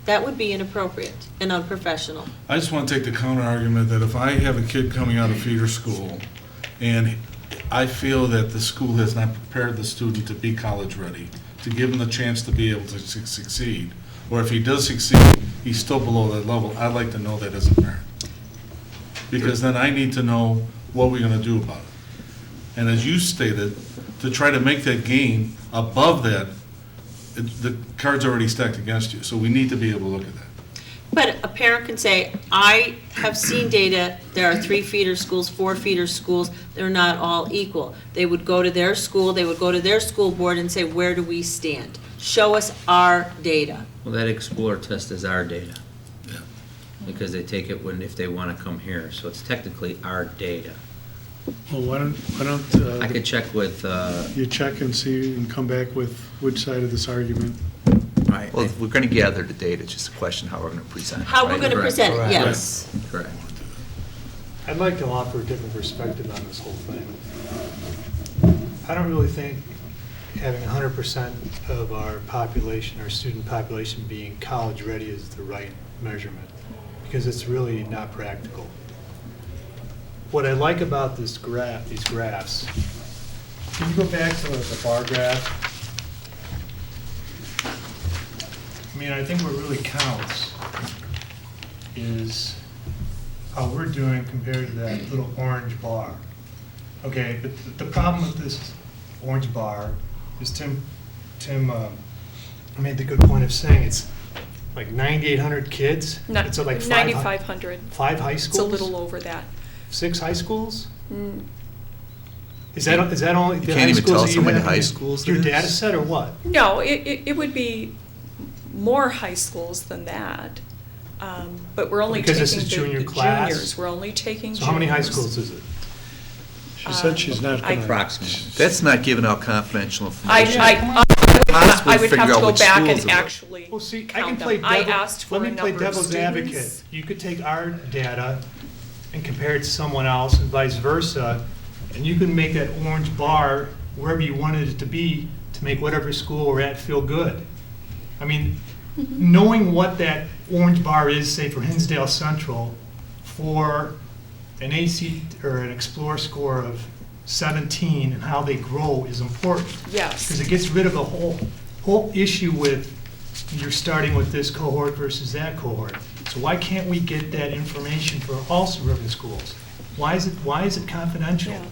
That would be inappropriate and unprofessional. I just want to take the counter argument that if I have a kid coming out of feeder school and I feel that the school has not prepared the student to be college ready, to give him the chance to be able to succeed, or if he does succeed, he's still below that level, I'd like to know that as a parent. Because then I need to know what we're going to do about it. And as you stated, to try to make that gain above that, the card's already stacked against you, so we need to be able to look at that. But a parent can say, I have seen data, there are 3 feeder schools, 4 feeder schools, they're not all equal. They would go to their school, they would go to their school board and say, where do we stand? Show us our data. Well, that Explorer test is our data. Yeah. Because they take it if they want to come here, so it's technically our data. Well, why don't I could check with, you check and see and come back with which side of this argument? right, Well, we're going to gather the data, it's just a question how we're going to present it. How we're right? going to Correct. present it, Correct. yes. correct. I'd like to offer a different perspective on this whole thing. I don't really think having 100% of our population, our student population being college ready is the right measurement, because it's really not practical. What I like about this graph, these graphs, can you go back to the bar graph? I mean, I think what really counts is how we're doing compared to that little orange bar. Okay, but the problem with this orange bar is Tim made the good point of saying it's like 9,800 kids. It's like 9,500. 5 high It's a schools? little over that. 6 high schools? Mm. Is that only the can't high even tell schools us that you how many have? high schools Your it is? data set or what? No, it would be more high schools than that. But we're only Because taking this is the junior the class? juniors. We're only taking juniors. So how many high schools is it? She said she's not I- going to. Approximately. That's not giving out confidential I information. I would figure have to out go which back schools and it was. actually Well, see, I can count play them. I devil, asked for let a me play number of devil's advocate. students. You could take our data and compare it to someone else and vice versa, and you can make that orange bar wherever you wanted it to be to make whatever school we're at feel good. I mean, knowing what that orange bar is, say for Hinsdale Central, for an AC or an Explorer score of 17 and how they grow is important. Yes. Because it gets rid of the whole issue with you're starting with this cohort versus that cohort. So why can't we get that information for all suburban schools? Why is it confidential? Yeah.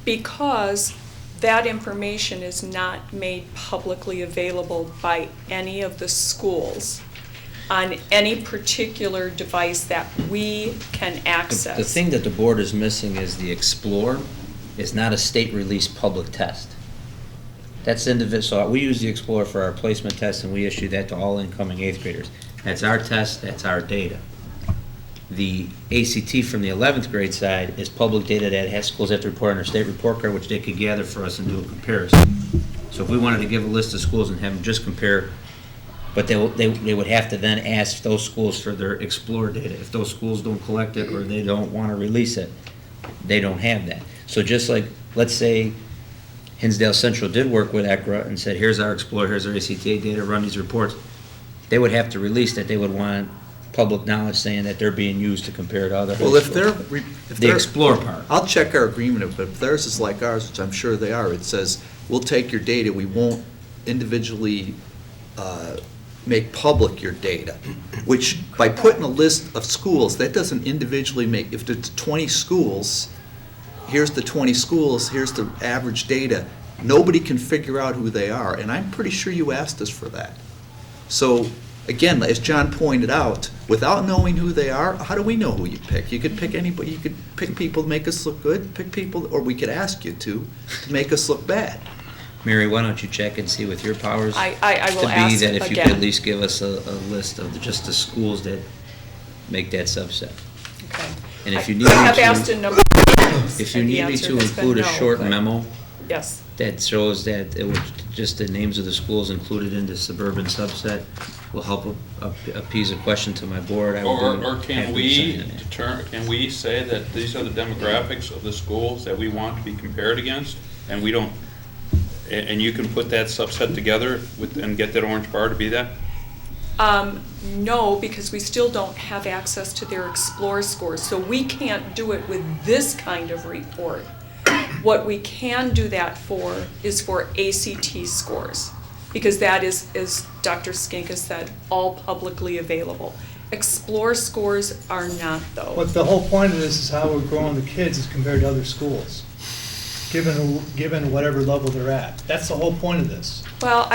Because that information is not made publicly available by any of the schools on any particular device that we can access. The thing that the board is missing is the Explore is not a state-released public test. That's individual, so we use the Explorer for our placement test, and we issue that to all incoming 8th graders. That's our test, that's our data. The ACT from the 11th grade side is public data that has schools have to report on their state report card, which they could gather for us and do a comparison. So if we wanted to give a list of schools and have them just compare, but they would have to then ask those schools for their Explorer data. If those schools don't collect it or they don't want to release it, they don't have that. So just like, let's say Hinsdale Central did work with ECRA and said, here's our Explorer, here's our ACTA data, run these reports, they would have to release that. They would want public knowledge saying that they're being used to compare to other high Well, if schools. they're. The explore part. I'll check our agreement, but if theirs is like ours, which I'm sure they are, it says, we'll take your data, we won't individually make public your data, which by putting a list of schools, that doesn't individually make, if it's 20 schools, here's the 20 schools, here's the average data, nobody can figure out who they are, and I'm pretty sure you asked us for that. So, again, as John pointed out, without knowing who they are, how do we know who you pick? You could pick anybody, you could pick people to make us look good, pick people, or we could ask you to make us look bad. Mary, why don't you check and see with your powers? I will To be ask that if you again. could at least give us a list of just the schools that make that subset. Okay. And if you I need me have to- asked a number of times, If you and the need me answer to has been include a no, short but- memo Yes, that shows that it was just the names of the schools included in the suburban subset will help appease a question to my board. I would be Or happy can to we sign it. can we say that these are the demographics of the schools that we want to be compared against? And we don't, and you can put that subset together with, and get that orange bar to be that? no, because we still don't have access to their Explore scores, so we can't do it with this kind of report. What we can do that for is for ACT scores, because that is, as Dr. Skink has said, all publicly available. Explore scores are not, though. But the whole point of this is how we're growing the kids as compared to other schools, given whatever level they're at. That's the whole point of this. Well,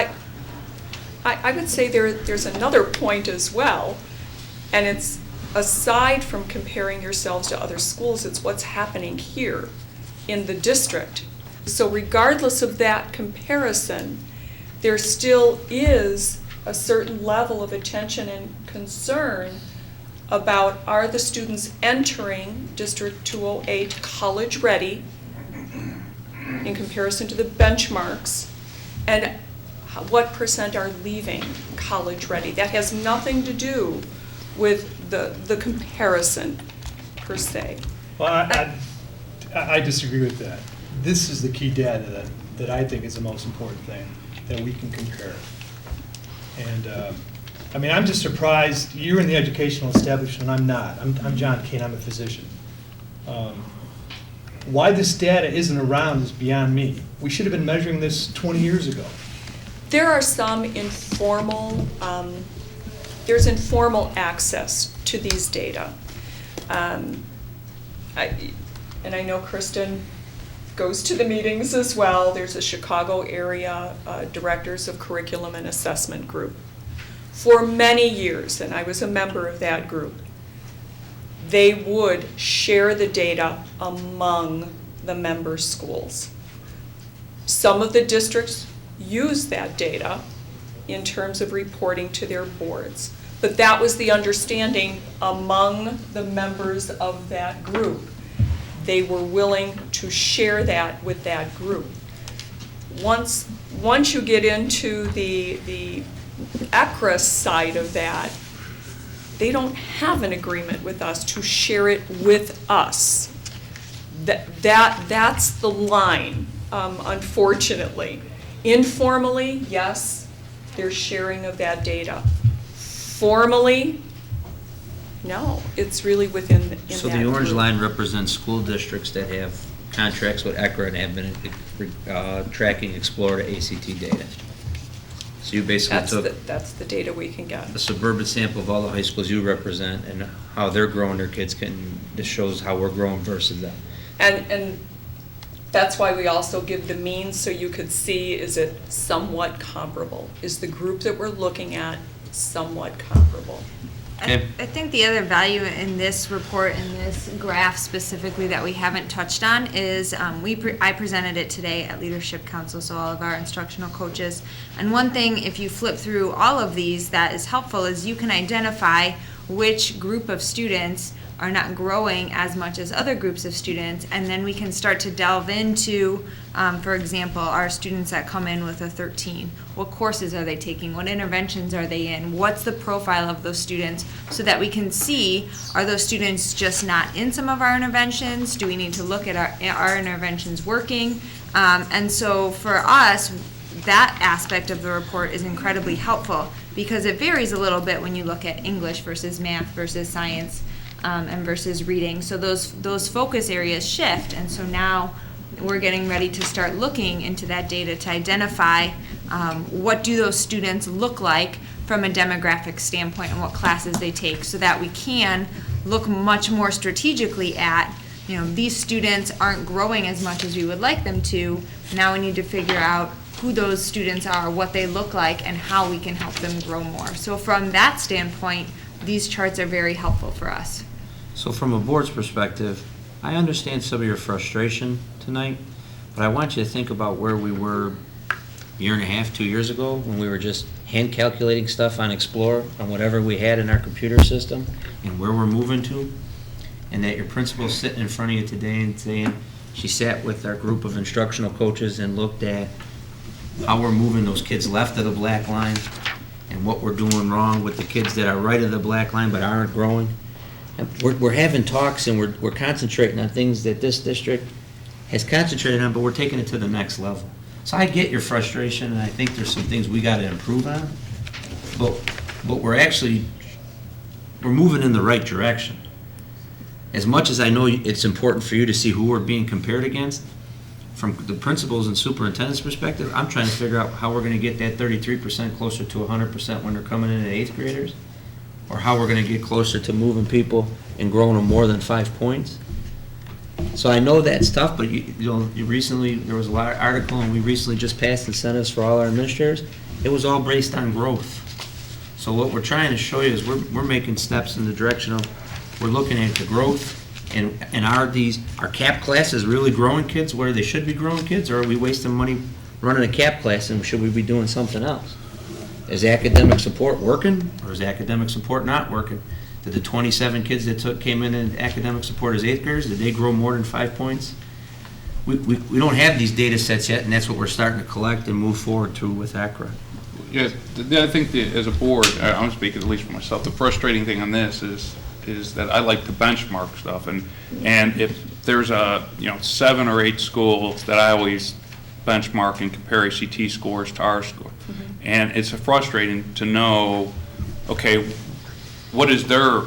I would say there's another point as well, and it's aside from comparing yourselves to other schools, it's what's happening here in the district. So regardless of that comparison, there still is a certain level of attention and concern about, are the students entering District 208 college ready in comparison to the benchmarks, and what percent are leaving college ready? That has nothing to do with the comparison per se. Well, I disagree with that. This is the key data that I think is the most important thing, that we can compare. And, I mean, I'm just surprised, you're in the educational establishment, I'm not. I'm John Kane, I'm a physician. Why this data isn't around is beyond me. We should have been measuring this 20 years ago. There are some informal, there's informal access to these data. And I know Kristen goes to the meetings as well. There's a Chicago area Directors of Curriculum and Assessment group. For many years, and I was a member of that group, they would share the data among the member schools. Some of the districts use that data in terms of reporting to their boards. But that was the understanding among the members of that group. They were willing to share that with that group. Once you get into the ECRA side of that, they don't have an agreement with us to share it with us. That's the line, unfortunately. Informally, yes, there's sharing of that data. Formally, no, it's really within that So the orange group. line represents school districts that have contracts with ECRA and have been tracking Explore to ACT data. So you basically That's the data we can get. a suburban sample of all the high schools you represent and how they're growing their kids this shows how we're growing versus them. And that's why we also give the means, so you could see, is it somewhat comparable? Is the group that we're looking at somewhat comparable? Okay. I think the other value in this report, in this graph specifically that we haven't touched on, is I presented it today at Leadership Council, so all of our instructional coaches. And one thing, if you flip through all of these, that is helpful, is you can identify which group of students are not growing as much as other groups of students, and then we can start to delve into, for example, our students that come in with a 13. What courses are they taking? What interventions are they in? What's the profile of those students, so that we can see, are those students just not in some of our interventions? Do we need to look at our interventions working? And so for us, that aspect of the report is incredibly helpful because it varies a little bit when you look at English versus math versus science and versus reading. So those focus areas shift, and so now we're getting ready to start looking into that data to identify what do those students look like from a demographic standpoint and what classes they take, so that we can look much more strategically at, these students aren't growing as much as we would like them to. Now we need to figure out who those students are, what they look like, and how we can help them grow more. So from that standpoint, these charts are very helpful for us. So from a board's perspective, I understand some of your frustration tonight, but I want you to think about where we were a year and a half, 2 years ago, when we were just hand calculating stuff on Explore, on whatever we had in our computer system, and where we're moving to, and that your principal's sitting in front of you today and saying, she sat with our group of instructional coaches and looked at how we're moving those kids left of the black line and what we're doing wrong with the kids that are right of the black line but aren't growing. And we're having talks and we're concentrating on things that this district has concentrated on, but we're taking it to the next level. So I get your frustration, and I think there's some things we got to improve on, but we're moving in the right direction. As much as I know it's important for you to see who we're being compared against, from the principals and superintendent's perspective, I'm trying to figure out how we're going to get that 33% closer to 100% when they're coming in at 8th graders, or how we're going to get closer to moving people and growing them more than 5 points. So I know that's tough, but you recently, there was a lot of article, and we recently just passed incentives for all our administrators. It was all based on growth. So what we're trying to show you is we're making steps in the direction of, we're looking at the growth, and are cap classes really growing kids where they should be growing kids, or are we wasting money running a cap class, and should we be doing something else? Is academic support working, or is academic support not working? Did the 27 kids that came in academic support as 8th graders, did they grow more than 5 points? We don't have these data sets yet, and that's what we're starting to collect and move forward to with ECRA. Yes, I think that as a board, I'm speaking at least for myself, the frustrating thing on this is that I like to benchmark stuff, and if there's 7 or 8 schools that I always benchmark and compare ACT scores to our score, and it's frustrating to know, okay, what is their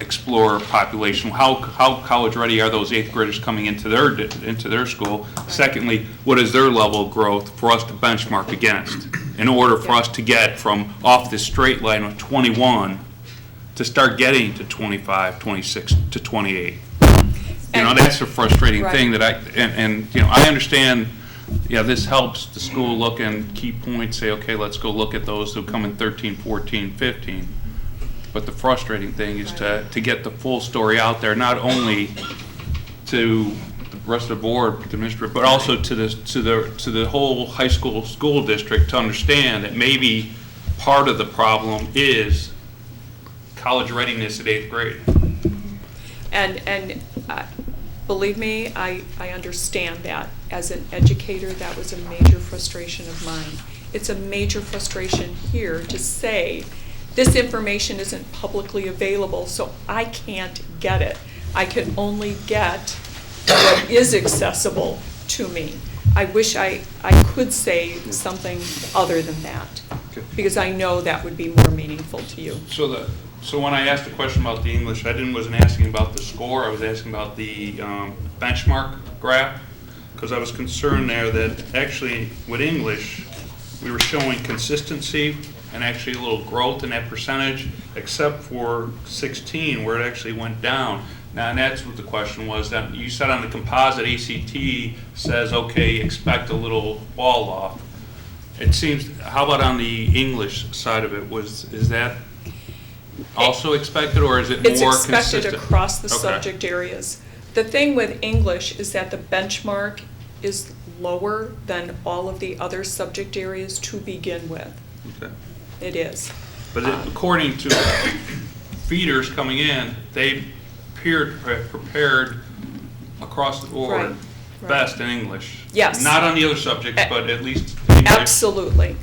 Explorer population? How college ready are those 8th graders coming into their school? Secondly, what is their level of growth for us to benchmark against in order for us to get from off this straight line of 21 to start getting to 25, 26 to 28? That's a frustrating thing that I understand. This helps the school look and key points, say, okay, let's go look at those who come in 13, 14, 15. But the frustrating thing is to get the full story out there, not only to the rest of the board, the administrator, but also to the whole high school district, to understand that maybe part of the problem is college readiness at 8th grade. And believe me, I understand that. As an educator, that was a major frustration of mine. It's a major frustration here to say, this information isn't publicly available, so I can't get it. I can only get what is accessible to me. I wish I could say something other than that, because I know that would be more meaningful to you. So when I asked the question about the English, wasn't asking about the score, I was asking about the benchmark graph, because I was concerned there that actually with English, we were showing consistency and actually a little growth in that percentage, except for 16, where it actually went down. Now, and that's what the question was, that you said on the composite, ACT says, okay, expect a little fall off. It seems, how about on the English side of it, is that also expected, or is it more consistent? It's expected across the subject areas. The thing with English is that the benchmark is lower than all of the other subject areas to begin with. Okay. It is. But according to feeders coming in, they prepared across the board best in English. Yes. Not on the other subjects, but at least in English. Absolutely.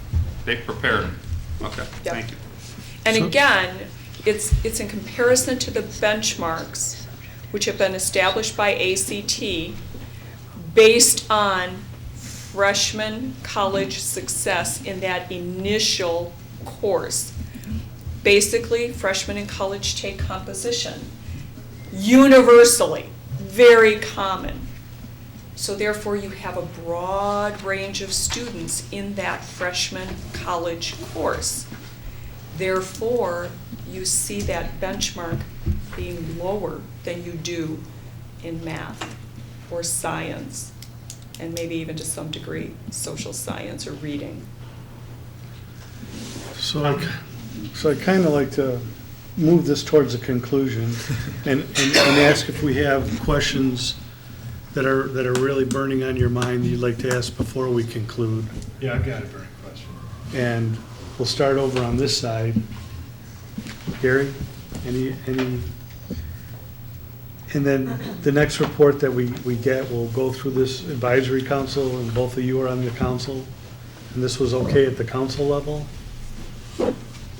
They prepared. Okay, thank you. And again, it's in comparison to the benchmarks, which have been established by ACT, based on freshman college success in that initial course. Basically, freshmen in college take composition. Universally, very common. So therefore, you have a broad range of students in that freshman college course. Therefore, you see that benchmark being lower than you do in math or science, and maybe even to some degree, social science or reading. So I kind of like to move this towards a conclusion and ask if we have questions that are really burning on your mind you'd like to ask before we conclude. Yeah, I've got a burning question. And we'll start over on this side. Gary, any? And then the next report that we get, we'll go through this advisory council, and both of you are on the council. And this was okay at the council level?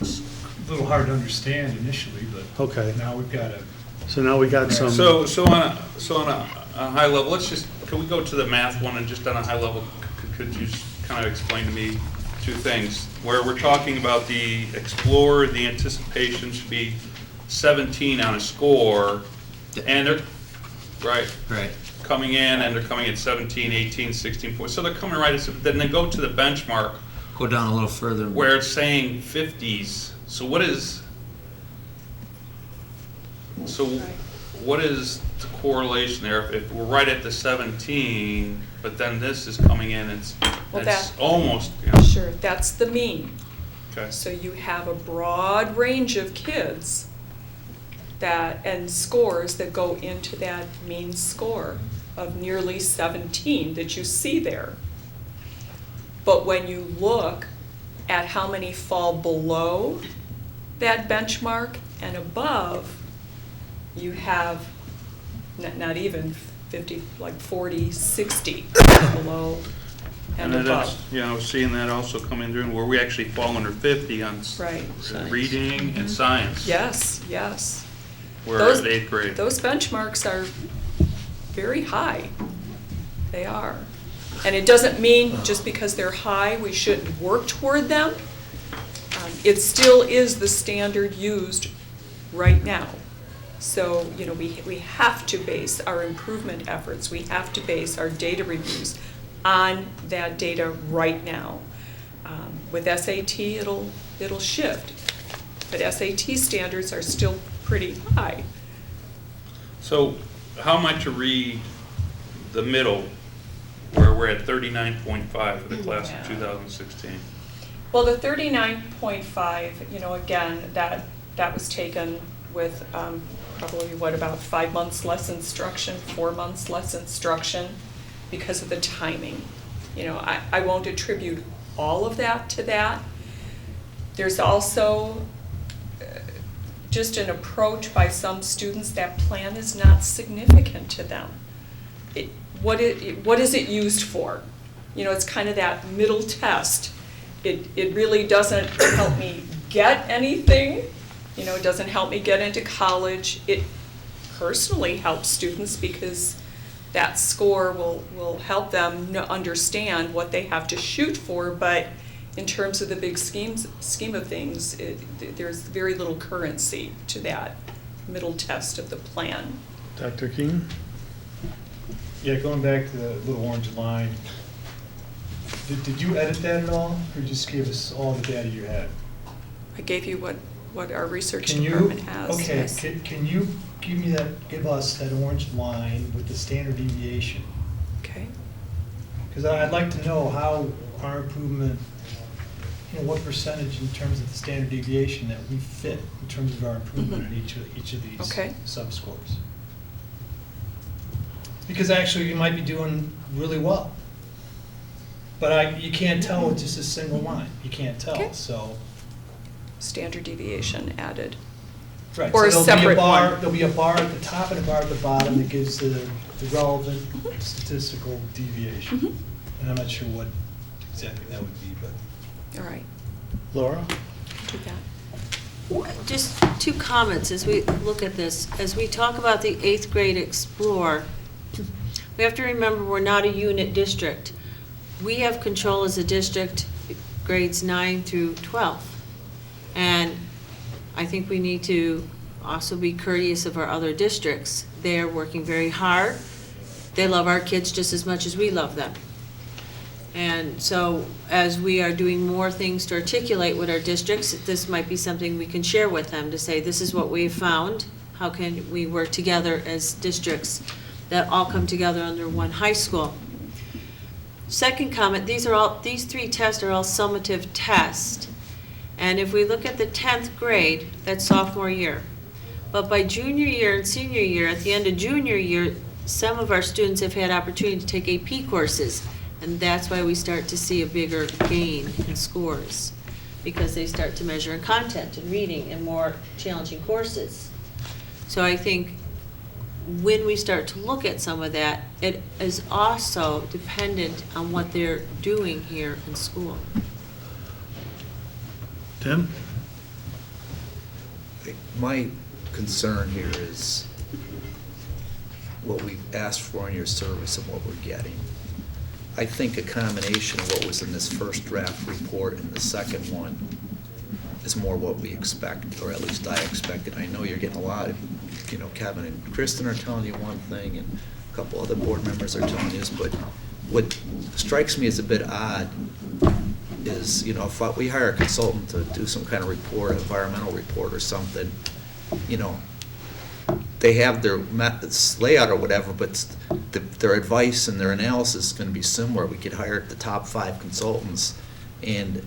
It's a little hard to understand initially, but Okay. now we've got a, So now we got some. So on a high level, can we go to the math one, and just on a high level, could you kind of explain to me two things? Where we're talking about the Explorer, the anticipation should be 17 on a score, and they're, right, coming in, and they're coming at 17, 18, 16 points. So they're coming right at, then they go to the benchmark, Go down a little further. where it's saying 50s. So what is the correlation there? If we're right at the 17, but then this is coming in, it's almost, you know. Sure, that's the mean. Okay. So you have a broad range of kids and scores that go into that mean score of nearly 17 that you see there. But when you look at how many fall below that benchmark and above, you have not even 50, like 40, 60 below and that's, above. you know, seeing that also coming through, where we actually fall under 50 on Right. reading and science. Yes, yes. We're Those- at 8th grade. Those benchmarks are very high. They are. And it doesn't mean just because they're high, we shouldn't work toward them. It still is the standard used right now. So, you know, we have to base our improvement efforts, we have to base our data reviews on that data right now. With SAT, it'll shift, but SAT standards are still pretty high. So how am I to read the middle, where we're at 39.5 for the class of 2016? Well, the 39.5, you know, again, that was taken with probably, about 5 months less instruction, 4 months less instruction because of the timing. You know, I won't attribute all of that to that. There's also just an approach by some students that plan is not significant to them. What is it used for? You know, it's kind of that middle test. It really doesn't help me get anything. You know, it doesn't help me get into college. It personally helps students because that score will help them understand what they have to shoot for, but in terms of the big scheme of things, there's very little currency to that middle test of the plan. Dr. King? yeah, going back to the little orange line, did you edit that at all, or just give us all the data you had? I gave you what our research Can you, department has. okay, Yes. can you give us that orange line with the standard deviation? Okay. Because I'd like to know how our improvement, you know, what percentage in terms of the standard deviation that we fit in terms of our improvement in each of these Okay. sub-scores. Because actually, you might be doing really well. But you can't tell with just a single line. You can't tell, Okay. so. Standard deviation added. Right, Or a so there'll be separate bar- one. There'll be a bar at the top and a bar at the bottom that gives the relevant statistical deviation. Mhm. And I'm not sure what exactly that would be, but. All right, Laura? do that. Just two comments as we look at this. As we talk about the 8th grade Explore, we have to remember we're not a unit district. we have control as a district, grades 9 through 12. And I think we need to also be courteous of our other districts. They are working very hard. They love our kids just as much as we love them. And so as we are doing more things to articulate with our districts, this might be something we can share with them to say, this is what we've found. How can we work together as districts that all come together under one high school? Second comment, these 3 tests are all summative tests. And if we look at the 10th grade, that's sophomore year. But by junior year and senior year, at the end of junior year, some of our students have had opportunity to take AP courses. And that's why we start to see a bigger gain in scores, because they start to measure in content and reading and more challenging courses. So I think when we start to look at some of that, it is also dependent on what they're doing here in school. Tim? My concern here is what we've asked for in your service and what we're getting. I think a combination of what was in this first draft report and the second one is more what we expect, or at least I expected. I know you're getting a lot of, Kevin and Kristen are telling you one thing, and a couple other board members are telling you this, but what strikes me as a bit odd is, if we hire a consultant to do some kind of report, environmental report or something, they have their methods, layout or whatever, but their advice and their analysis is going to be similar. We could hire the top 5 consultants, and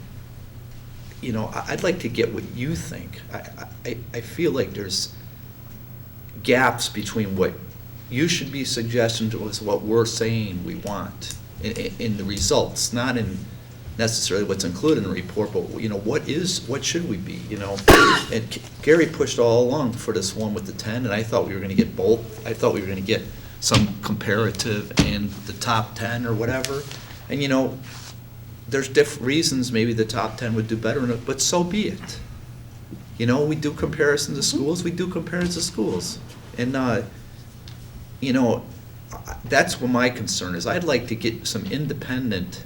I'd like to get what you think. I feel like there's gaps between what you should be suggesting to us, what we're saying we want in the results, not in necessarily what's included in the report, but what should we be? And Gary pushed all along for this one with the 10, and I thought we were going to get both. I thought we were going to get some comparative and the top 10 or whatever. And there's different reasons maybe the top 10 would do better, but so be it. We do comparisons of schools. We do comparisons of schools, and that's what my concern is. I'd like to get some independent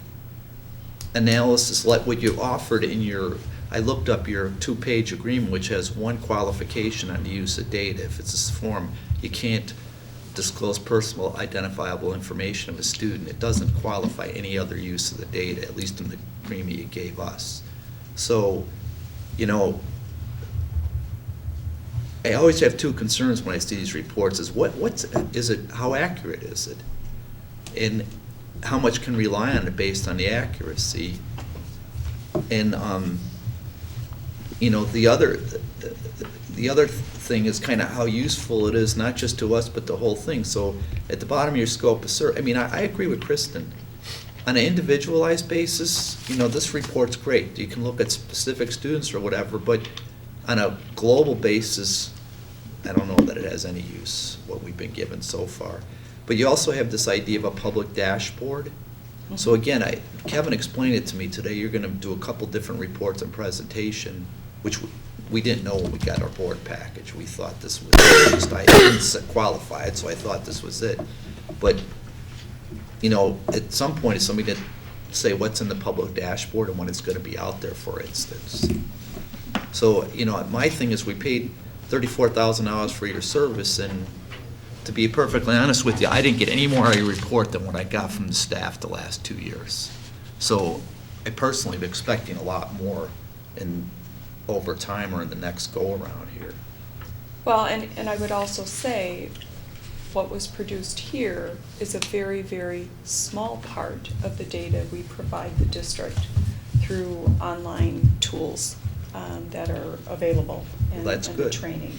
analysis, like what you offered in I looked up your 2-page agreement, which has one qualification on the use of data. If it's this form, you can't disclose personal identifiable information of a student. It doesn't qualify any other use of the data, at least in the agreement you gave us. So, I always have 2 concerns when I see these reports: is how accurate is it, and how much can rely on it based on the accuracy, and the other thing is kind of how useful it is, not just to us but the whole thing. So at the bottom of your scope of service, I agree with Kristen. On an individualized basis, this report's great. You can look at specific students or whatever, but on a global basis, I don't know that it has any use, what we've been given so far. But you also have this idea of a public dashboard. So again, Kevin explained it to me today. You're going to do a couple different reports and presentation, which we didn't know when we got our board package. We thought this was just, I didn't qualify it, so I thought this was it. But at some point, is somebody to say what's in the public dashboard and when it's going to be out there, for instance. So my thing is, we paid $34,000 for your service, and to be perfectly honest with you, I didn't get any more out of your report than what I got from the staff the last 2 years. So I personally am expecting a lot more over time or in the next go-around here. Well, and I would also say what was produced here is a very, very small part of the data we provide the district through online tools that are available and the training.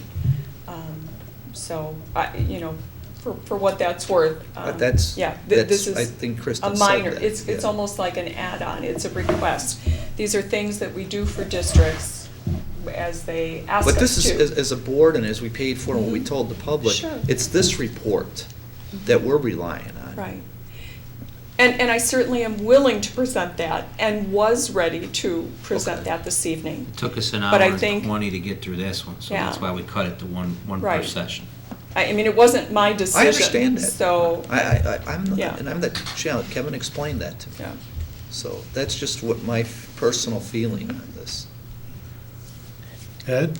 So, for what that's worth, But that's, this is I think Kristen a minor. said that. It's almost like an add-on. It's a request. These are things that we do for districts as they ask us to. But this is, as a board and as we paid for and what we told the public, Sure. it's this report that we're relying on. Right. And I certainly am willing to present that and was ready to present that this evening. It took us an But hour I think- and 20 to get through this one, so Yeah. that's why we cut it to one per Right. session. I mean, it wasn't my decision. I understand that. So, I'm Yeah. and I'm the challenge. Kevin explained that to me. yeah. So that's just what my personal feeling on this. Ed?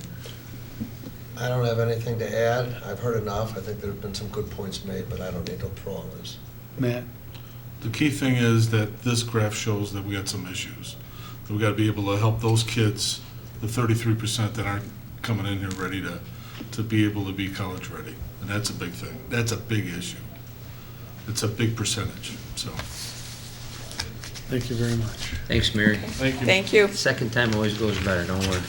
I don't have anything to add. I've heard enough. I think there have been some good points made, but I don't need to prolong this. Matt? The key thing is that this graph shows that we got some issues. That we got to be able to help those kids, the 33% that aren't coming in here ready to be able to be college ready. And that's a big thing. That's a big issue. It's a big percentage, so. Thank you very much. Thanks, Mary. Thank you. Thank you. Second time always goes better, don't worry.